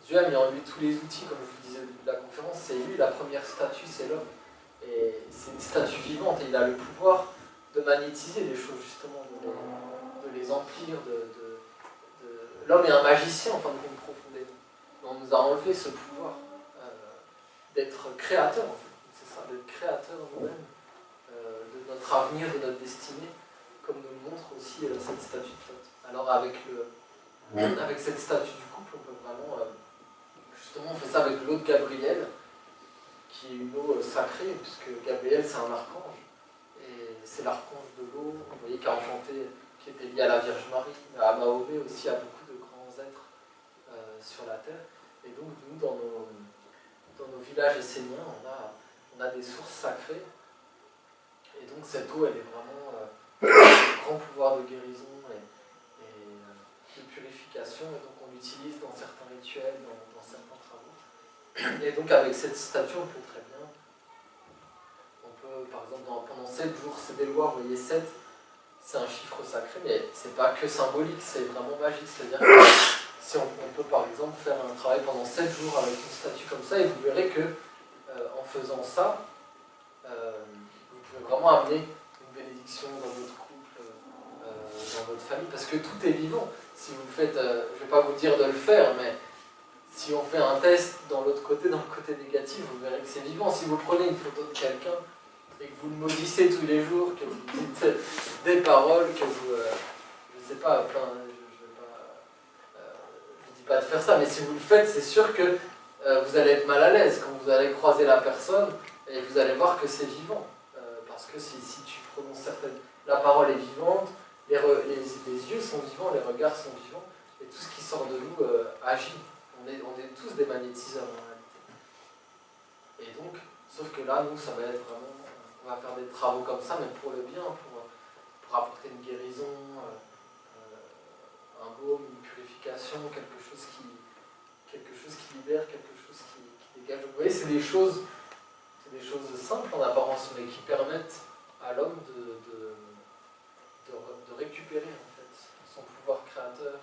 Dieu a mis en lui tous les outils, comme je vous disais au début de la conférence, c'est lui, la première statue, c'est l'homme. Et c'est une statue vivante, et il a le pouvoir de magnétiser les choses, justement, de les emplir. L'homme est un magicien, en fin de compte, profondément. On nous a enlevé ce pouvoir d'être créateur, en fait. C'est ça, d'être créateur nous-mêmes, de notre avenir, de notre destinée, comme nous le montre aussi cette statue de Thoth. Alors avec cette statue du couple, on peut vraiment, justement, on fait ça avec l'eau de Gabriel, qui est une eau sacrée, puisque Gabriel c'est un archange, et c'est l'archange de l'eau, vous voyez, qui a enfanté, qui était lié à la Vierge Marie, à Mahomet aussi, à beaucoup de grands êtres sur la terre. Et donc nous, dans nos villages esséniens, on a des sources sacrées, et donc cette eau, elle est vraiment un grand pouvoir de guérison et de purification, et donc on l'utilise dans certains rituels, dans certains travaux. Et donc avec cette statue, on peut très bien, par exemple, pendant 7 jours, c'est des lois, vous voyez, 7, c'est un chiffre sacré, mais c'est pas que symbolique, c'est vraiment magique, c'est-à-dire que si on peut par exemple faire un travail pendant 7 jours avec une statue comme ça, et vous verrez que en faisant ça, vous pouvez vraiment amener une bénédiction dans votre couple, dans votre famille, parce que tout est vivant. Si vous le faites, je ne vais pas vous dire de le faire, mais si on fait un test dans l'autre côté, dans le côté négatif, vous verrez que c'est vivant. Si vous prenez une photo de quelqu'un et que vous le maudissez tous les jours, que vous dites des paroles, que vous, je ne sais pas, je ne dis pas de faire ça, mais si vous le faites, c'est sûr que vous allez être mal à l'aise quand vous allez croiser la personne et vous allez voir que c'est vivant. Parce que si tu prononces certaines... La parole est vivante, les yeux sont vivants, les regards sont vivants, et tout ce qui sort de nous agit. On est tous des magnétiseurs en réalité. Et donc, sauf que là, nous, ça va être vraiment... On va faire des travaux comme ça, mais pour le bien, pour apporter une guérison, un baume, une purification, quelque chose qui libère, quelque chose qui dégage. Vous voyez, c'est des choses simples en apparence, mais qui permettent à l'homme de récupérer en fait son pouvoir créateur,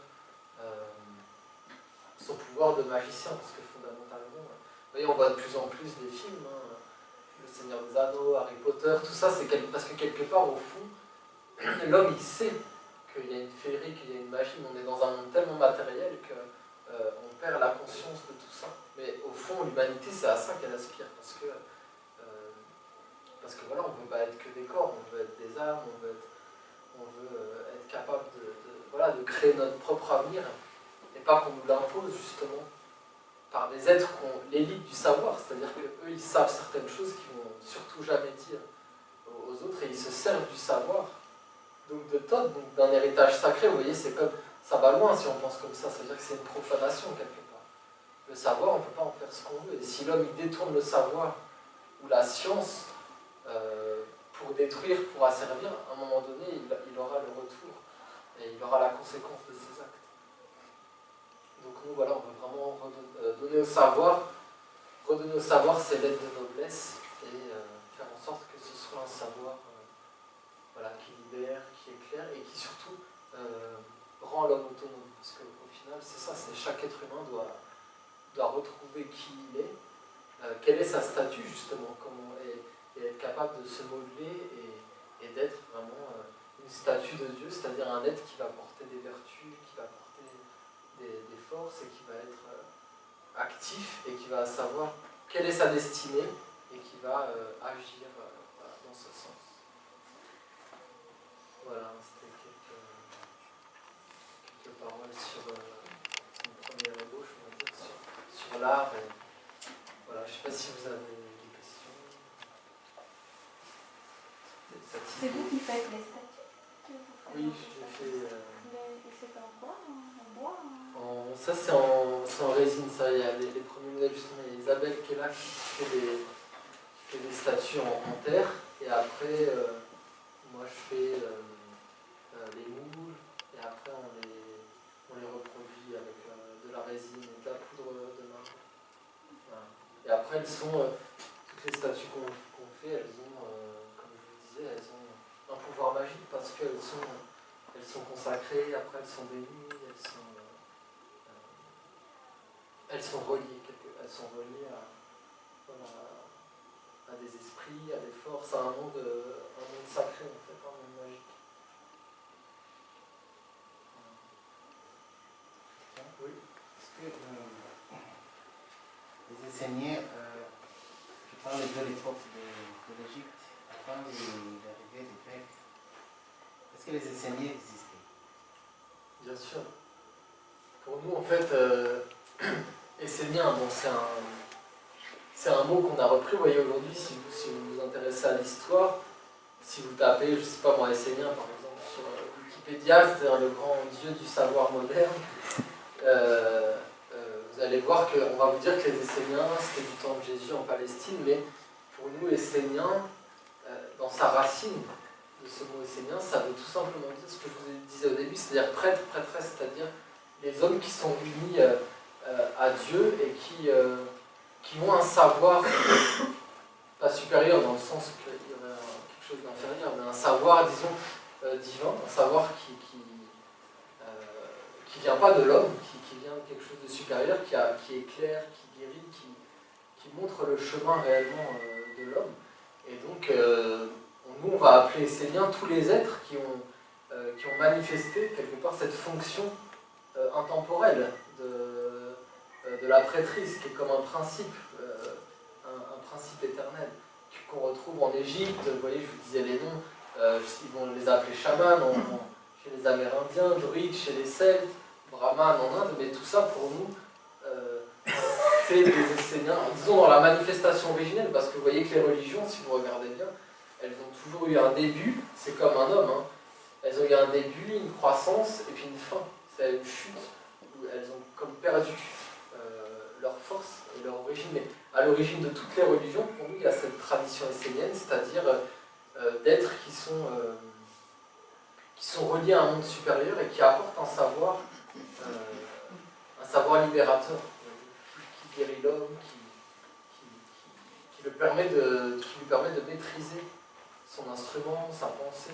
son pouvoir de magicien, parce que fondamentalement, vous voyez, on voit de plus en plus des films, hein, Le Seigneur des Anneaux, Harry Potter, tout ça, c'est parce que quelque part, au fond, l'homme, il sait qu'il y a une féerie, qu'il y a une magie, mais on est dans un monde tellement matériel que on perd la conscience de tout ça. Mais au fond, l'humanité, c'est à ça qu'elle aspire, parce que voilà, on ne veut pas être que des corps, on veut être des âmes, on veut être capable de créer notre propre avenir, et pas qu'on nous l'impose justement par des êtres qui ont l'élite du savoir, c'est-à-dire qu'eux, ils savent certaines choses qu'ils ne vont surtout jamais dire aux autres, et ils se servent du savoir. Donc de Thoth, donc d'un héritage sacré, vous voyez, c'est comme, ça va loin si on pense comme ça veut dire que c'est une profanation quelque part. Le savoir, on ne peut pas en faire ce qu'on veut, et si l'homme il détourne le savoir ou la science pour détruire, pour asservir, à un moment donné, il aura le retour, et il aura la conséquence de ses actes. Donc nous, voilà, on veut vraiment redonner au savoir ses lettres de noblesse, et faire en sorte que ce soit un savoir qui libère, qui éclaire, et qui surtout rend l'homme autonome. Parce qu'au final, c'est ça, c'est chaque être humain doit retrouver qui il est, quelle est sa statue justement, et être capable de se modeler et d'être vraiment une statue de Dieu, c'est-à-dire un être qui va porter des vertus, qui va porter des forces, et qui va être actif, et qui va savoir quelle est sa destinée, et qui va agir dans ce sens. Voilà, c'était quelques paroles sur une première ébauche, on va dire, sur l'art. Voilà, je ne sais pas si vous avez des questions. C'est vous qui faites les statues? Oui, je l'ai fait. Mais c'est en quoi? En bois? Ça, c'est en résine. Ça, il y a les premiers modèles, justement. Il y a Isabelle qui est là, qui fait des statues en terre. Et après, moi, je fais les moules. Et après, on les reproduit avec de la résine et de la poudre de marbre. Voilà. Et après, toutes les statues qu'on fait, elles ont, comme je vous disais, elles ont un pouvoir magique parce qu'elles sont consacrées, après elles sont bénies, elles sont reliées à, voilà, à des esprits, à des forces, à un monde sacré en fait, un monde magique. Oui. Est-ce que les Esséniens, je parle de l'époque de l'Égypte, avant l'arrivée des Grecs, est-ce que les Esséniens existaient? Bien sûr. Pour nous, en fait, Essénien, bon, c'est un mot qu'on a repris. Vous voyez, aujourd'hui, si vous vous intéressez à l'histoire, si vous tapez, je ne sais pas moi, Essénien par exemple, sur Wikipédia, c'est-à-dire le grand dieu du savoir moderne, vous allez voir qu'on va vous dire que les Esséniens, c'était du temps de Jésus en Palestine, mais pour nous, Essénien, dans sa racine de ce mot essénien, ça veut tout simplement dire ce que je vous disais au début, c'est-à-dire prêtre, prêtresse, c'est-à-dire les hommes qui sont unis à Dieu et qui ont un savoir, pas supérieur dans le sens qu'il y aurait quelque chose d'inférieur, mais un savoir, disons, divin, un savoir qui vient pas de l'homme, qui vient de quelque chose de supérieur, qui éclaire, qui guérit, qui montre le chemin réellement de l'homme. Et donc, nous, on va appeler esséniens tous les êtres qui ont manifesté quelque part cette fonction intemporelle de la prêtrise, qui est comme un principe éternel, qu'on retrouve en Égypte. Vous voyez, je vous disais les noms, ils vont les appeler chamans chez les Amérindiens, druides chez les Celtes, brahmanes en Inde, mais tout ça pour nous, c'est des esséniens, disons dans la manifestation originelle, parce que vous voyez que les religions, si vous regardez bien, elles ont toujours eu un début, c'est comme un homme, hein. Elles ont eu un début, une croissance et puis une fin. C'est une chute où elles ont comme perdu leur force et leur origine. Mais à l'origine de toutes les religions, pour nous, il y a cette tradition essénienne, c'est-à-dire d'êtres qui sont reliés à un monde supérieur et qui apportent un savoir libérateur, qui guérit l'homme, qui lui permet de maîtriser son instrument, sa pensée,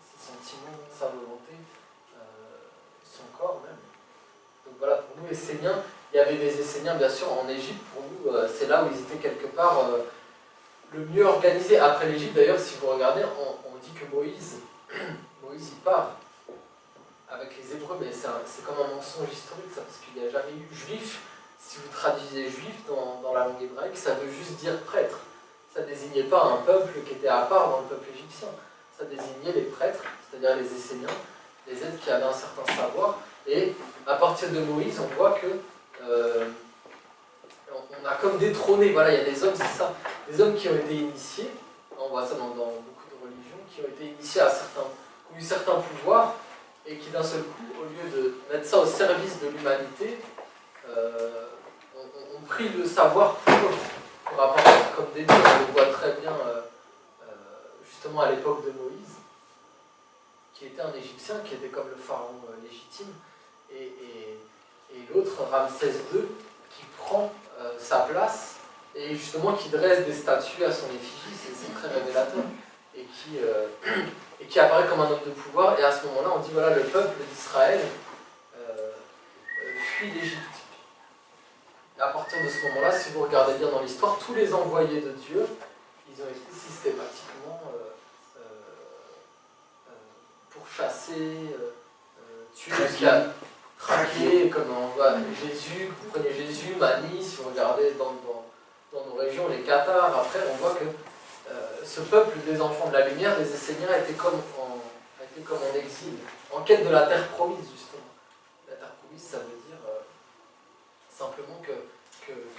ses sentiments, sa volonté, son corps même. Donc voilà, pour nous, Esséniens, il y avait des Esséniens bien sûr en Égypte, pour nous, c'est là où ils étaient quelque part le mieux organisés. Après l'Égypte, d'ailleurs, si vous regardez, on dit que Moïse il part avec les Hébreux, mais c'est comme un mensonge historique, ça, parce qu'il n'y a jamais eu juif. Si vous traduisez juif dans la langue hébraïque, ça veut juste dire prêtre. Ça ne désignait pas un peuple qui était à part dans le peuple égyptien. Ça désignait les prêtres, c'est-à-dire les Esséniens, les êtres qui avaient un certain savoir. Et à partir de Moïse, on voit que on a comme détrôné, voilà, il y a des hommes, c'est ça, des hommes qui ont été initiés, on voit ça dans beaucoup de religions, qui ont été initiés qui ont eu certains pouvoirs, et qui d'un seul coup, au lieu de mettre ça au service de l'humanité, ont pris le savoir pour apparaître comme des dieux. On le voit très bien justement à l'époque de Moïse, qui était un Égyptien, qui était comme le pharaon légitime, et l'autre, Ramsès II, qui prend sa place, et justement qui dresse des statues à son effigie, c'est très révélateur, et qui apparaît comme un homme de pouvoir, et à ce moment-là, on dit, voilà, le peuple d'Israël fuit l'Égypte. Et à partir de ce moment-là, si vous regardez bien dans l'histoire, tous les envoyés de Dieu, ils ont été systématiquement pourchassés, tués, traqués, comme on voit Jésus, vous prenez Jésus, Mani, si vous regardez dans nos régions, les Cathares, après on voit que ce peuple des enfants de la lumière, des Esséniens, était comme en exil, en quête de la terre promise, justement. La terre promise, ça veut dire simplement que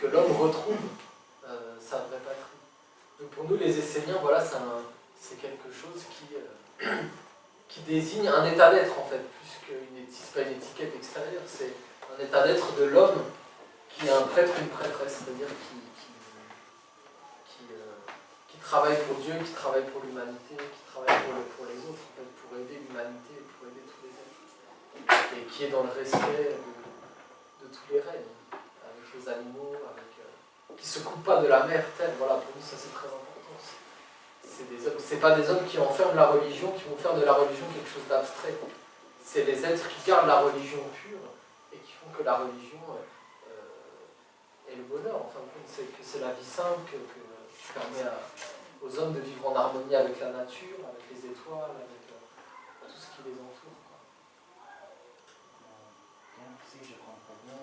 l'homme retrouve sa vraie patrie. Donc pour nous, les Esséniens, voilà, c'est quelque chose qui désigne un état d'être, en fait, plus c'est pas une étiquette extérieure, c'est un état d'être de l'homme qui est un prêtre ou une prêtresse, c'est-à-dire qui travaille pour Dieu, qui travaille pour l'humanité, qui travaille pour les autres, en fait, pour aider l'humanité, pour aider tous les êtres, et qui est dans le respect de tous les règnes, avec les animaux, qui ne se coupent pas de la mère terre. Voilà, pour nous ça c'est très important. C'est pas des hommes qui enferment la religion, qui vont faire de la religion quelque chose d'abstrait. C'est les êtres qui gardent la religion pure et qui font que la religion et le bonheur, en fin de compte, c'est que c'est la vie simple qui permet aux hommes de vivre en harmonie avec la nature, avec les étoiles, avec tout ce qui les entoure. Bien, si je comprends bien,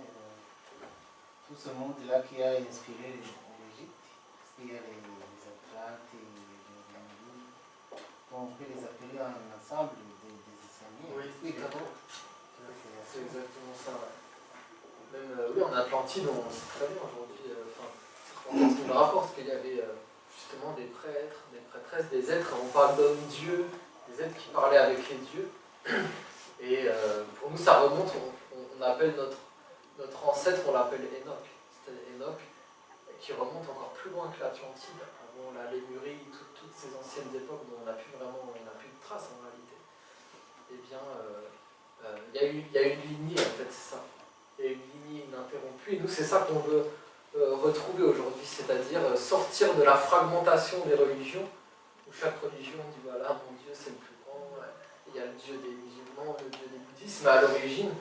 tout ce monde-là qui a inspiré l'Égypte, parce qu'il y a les Atlantes et les Bambous, on peut les appeler ensemble des Esséniens. Oui, d'accord. C'est exactement ça. Ouais. Même oui, en Atlantide, on sait très bien aujourd'hui, ce qui me rapporte qu'il y avait justement des prêtres, des prêtresses, des êtres, on parle d'hommes-dieux, des êtres qui parlaient avec les dieux. Et pour nous, ça remonte, on appelle notre ancêtre, on l'appelle Enoch. C'était Enoch qui remonte encore plus loin que l'Atlantide, avant la Lémurie, toutes ces anciennes époques dont on n'a plus de traces en réalité. Eh bien, il y a une lignée, en fait, c'est ça. Il y a une lignée ininterrompue, et nous, c'est ça qu'on veut retrouver aujourd'hui, c'est-à-dire sortir de la fragmentation des religions, où chaque religion dit voilà, mon Dieu, c'est le plus grand, il y a le Dieu des musulmans, le Dieu des bouddhistes, mais à l'origine,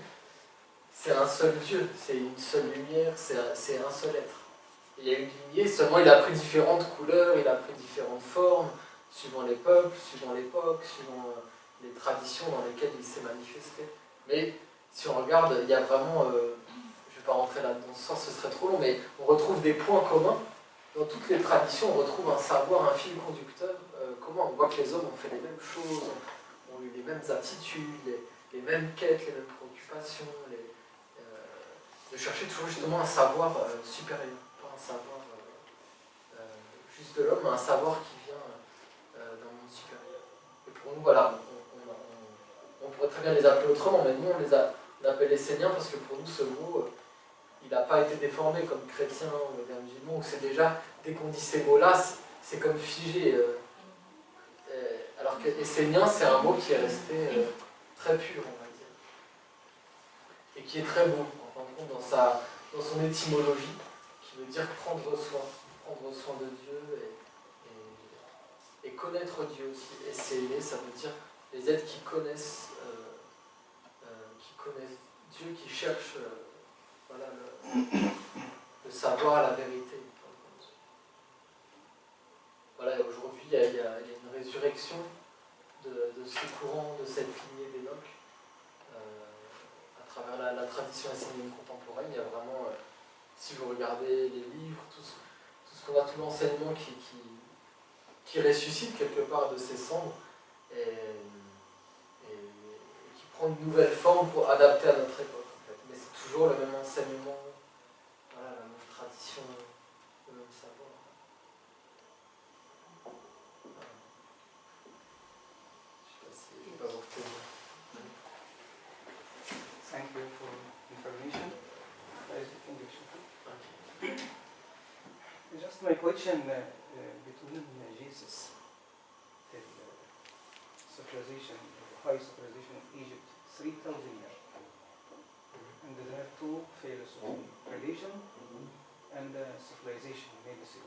c'est un seul Dieu, c'est une seule lumière, c'est un seul être. Il y a une lignée, seulement il a pris différentes couleurs, il a pris différentes formes, suivant les peuples, suivant l'époque, suivant les traditions dans lesquelles il s'est manifesté. Mais si on regarde, il y a vraiment, je ne vais pas rentrer là-dedans ce soir, ce serait trop long, mais on retrouve des points communs. Dans toutes les traditions, on retrouve un savoir, un fil conducteur commun. On voit que les hommes ont fait les mêmes choses, ont eu les mêmes attitudes, les mêmes quêtes, les mêmes préoccupations, de chercher toujours justement un savoir supérieur, pas un savoir juste de l'homme, mais un savoir qui vient d'un monde supérieur. Et pour nous, voilà, on pourrait très bien les appeler autrement, mais nous on appelle les Esséniens parce que pour nous ce mot, il n'a pas été déformé comme chrétien ou bien musulman, où c'est déjà, dès qu'on dit ces mots-là, c'est comme figé. Alors que Essénien, c'est un mot qui est resté très pur, on va dire. Et qui est très beau, en fin de compte, dans son étymologie, qui veut dire prendre soin de Dieu et connaître Dieu aussi. Esséner, ça veut dire les êtres qui connaissent Dieu, qui cherchent voilà, le savoir, la vérité. Voilà, et aujourd'hui, il y a une résurrection de ce courant, de cette lignée d'Enoch, à travers la tradition essénienne contemporaine. Il y a vraiment, si vous regardez les livres, tout ce qu'on a, tout l'enseignement qui ressuscite quelque part de ses cendres et qui prend une nouvelle forme pour adapter à notre époque. En fait. Mais c'est toujours le même enseignement, voilà, la même tradition, le même savoir. Voilà. Je ne sais pas si je vais pas vous retenir. Thank you for information. Okay. Just my question between Jesus, the civilization, the high civilization of Egypt, 3,000 years, and there are two philosophies, religion and civilization, medicine,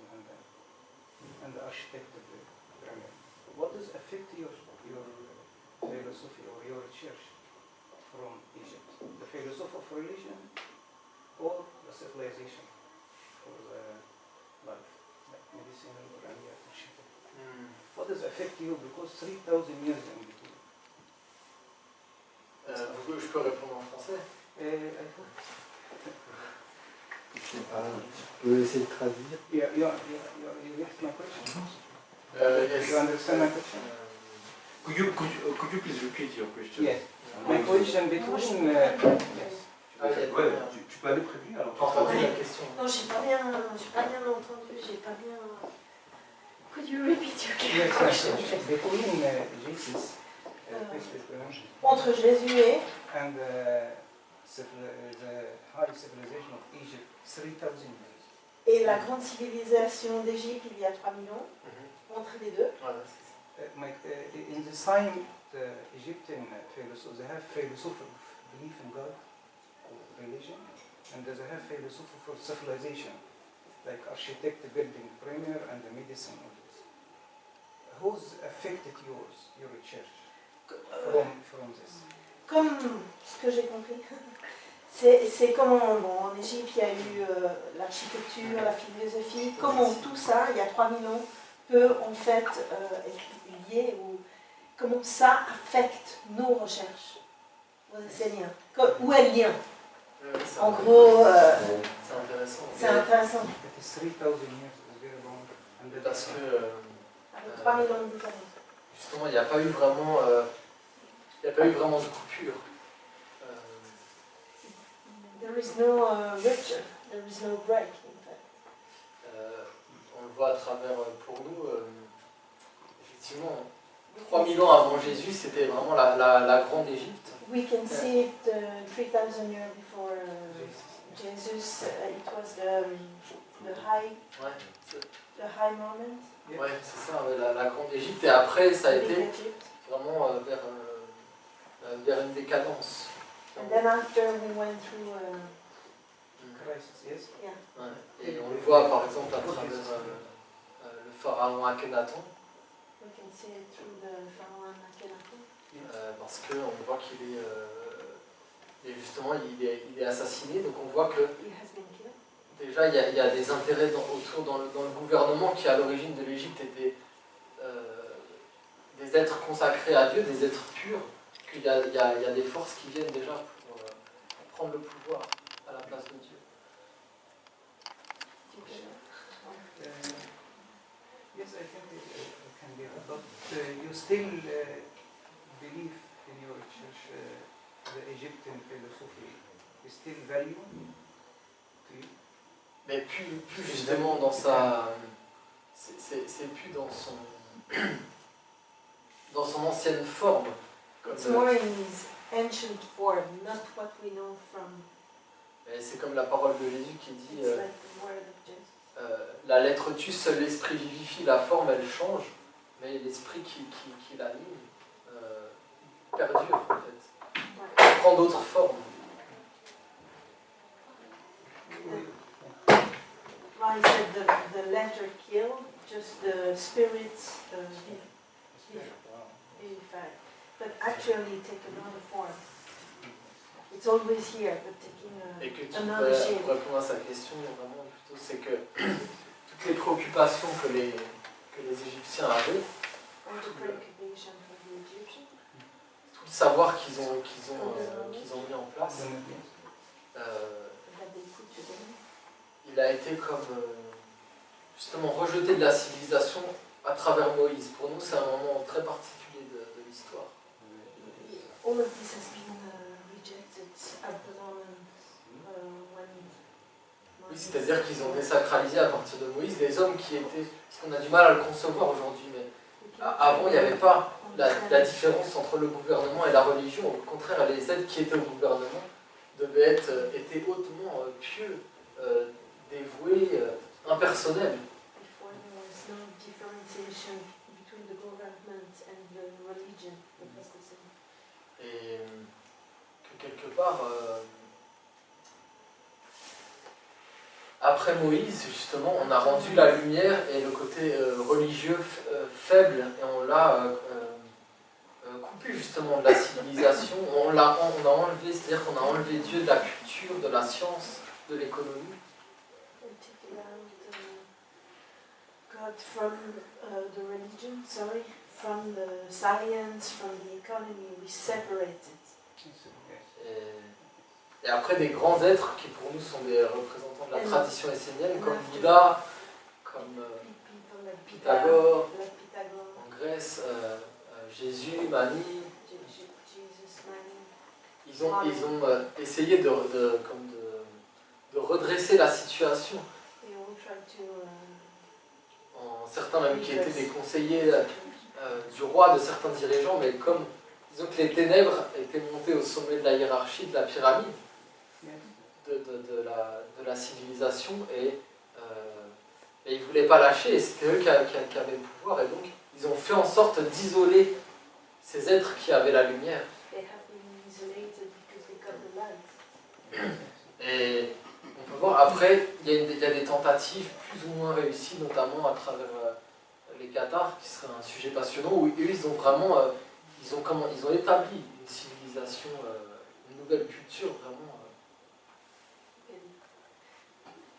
and the architecture of the pyramid. What does affect your philosophy or your church from Egypt? The philosophy of religion or the civilization for the life, like medicine or any architecture? What does affect you because 3,000 years in between? Je peux répondre en français. I hope. Je peux essayer de traduire. You get my question? Yes. You understand my question? Could you please repeat your question? Yes. My question between yes. Ouais, tu peux aller prévenir alors. Entendez la question. Non, j'ai pas bien entendu, j'ai pas bien. Could you repeat your Yes, question? between Jesus, Entre Jésus et and the high civilization of Egypt, 3,000 years. la grande civilisation d'Égypte il y a 3000 ans, entre les deux. Voilà, c'est ça. In this time, the Egyptian philosophers, they have philosophy of belief in God, or religion, and they have philosophy for civilization, like architect, building, premier, and the medicine. All this. Who's affected your church from this? Comme ce que j'ai compris, C'est comment, bon, en Égypte, il y a eu l'architecture, la philosophie, comment tout ça, il y a 3000 ans, peut en fait être lié, ou comment ça affecte nos recherches, vos enseignants. Où est le lien? En gros, c'est intéressant. c'est intéressant. It is 3000 years, is very long. And that Parce is- que Avec 3000 ans de différence. justement, il n'y a pas eu vraiment, de coupure. There is no rupture, there is no break, in fact. On le voit à travers, pour nous, effectivement, 3000 ans avant Jésus, c'était vraiment la grande Égypte. We can see it 3000 years before Jesus. It was the high moment. Ouais, c'est ça, la grande Égypte. Et après, ça a Big été Egypt. vraiment vers une décadence. And then after we went through, Crisis, yes. Ouais. Et on le voit par exemple à travers le pharaon Akhenaton, we can see it through the Pharaoh Akhenaten. parce qu'on voit qu'il est, et justement, il est assassiné. Donc on voit que He has been killed. déjà il y a des intérêts autour dans le gouvernement qui à l'origine de l'Égypte étaient des êtres consacrés à Dieu, des êtres purs, qu'il y a des forces qui viennent déjà pour prendre le pouvoir à la place de Dieu. Yes, I think it can be. But you still believe in your church the Egyptian philosophy is still value to you? Mais plus justement dans sa... C'est plus dans son ancienne forme. Comme, It's more in his ancient form, not what we know from. c'est comme la parole de Jésus qui dit It's like the word of Jesus. la lettre tue, seul l'esprit vivifie, la forme elle change, mais l'esprit qui l'anime perdure en fait. Il prend d'autres formes. Well, he said the letter kill, just the spirit vivify. But actually take another form. It's always here, but taking Et que tu another peux shape. répondre à sa question, vraiment plutôt, c'est que toutes les préoccupations que les Égyptiens avaient, All the preoccupation for the Egyptians. tout le savoir qu'ils ont mis en place, That they put together. il a été comme justement rejeté de la civilisation à travers Moïse. Pour nous, c'est un moment très particulier de l'histoire. All of this has been rejected at the moment when. Oui, c'est-à-dire qu'ils ont désacralisé à partir de Moïse les hommes qui étaient... Parce qu'on a du mal à le concevoir aujourd'hui, mais avant, il n'y avait pas la différence entre le gouvernement et la religion. Au contraire, les êtres qui étaient au gouvernement étaient hautement pieux, dévoués, impersonnels. Before there was no differentiation between the government and the religion. It was the same. Et que quelque part, après Moïse, justement, on a rendu la lumière et le côté religieux faible, et on l'a coupé justement de la civilisation. On a enlevé, c'est-à-dire qu'on a enlevé Dieu de la culture, de la science, de l'économie. And taking out God from the religion, from the science, from the economy. We separated. Et après, des grands êtres qui pour nous sont des représentants de la And tradition essénienne, comme after- Bouddha, comme People like Pythagore like Pythagore, en Grèce, Jésus, Mani. Jesus, Mani. Ils ont essayé de redresser la situation. They all tried to. Certains même qui étaient des conseillers du roi, de certains dirigeants, mais comme disons que les ténèbres étaient montées au sommet de la hiérarchie, de la pyramide, de la civilisation, et ils ne voulaient pas lâcher, et c'était eux qui avaient le pouvoir, et donc ils ont fait en sorte d'isoler ces êtres qui avaient la lumière. They have been isolated because they got the light. Et on peut voir, après, il y a des tentatives plus ou moins réussies, notamment à travers les Cathares, qui serait un sujet passionnant, où eux, ils ont vraiment ils ont établi une civilisation, une nouvelle culture vraiment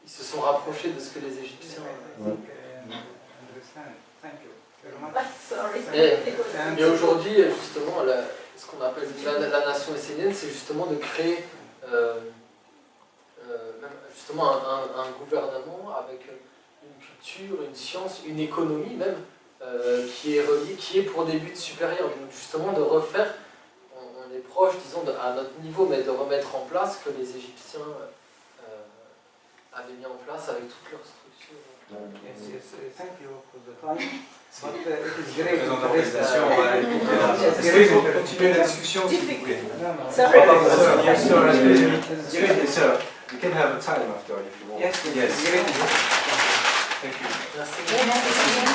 ils se sont rapprochés de ce que les Égyptiens. I think understand. Thank you very much. Sorry. Et aujourd'hui, justement, ce qu'on appelle la nation essénienne, c'est justement de créer même justement un gouvernement avec une culture, une science, une économie même, qui est reliée, qui est pour des buts supérieurs. Donc justement de refaire, on est proche, disons, à notre niveau, mais de remettre en place ce que les Égyptiens avaient mis en place avec toutes leurs structures. Yes, thank you for the time. But it is great. Présent d'organisation, Yes, est-ce qu'on peut continuer la discussion s'il vous plaît? Sorry. Yes, sir. Sir, you can have a time after if you want. Yes, Yes. great. Thank you. Merci.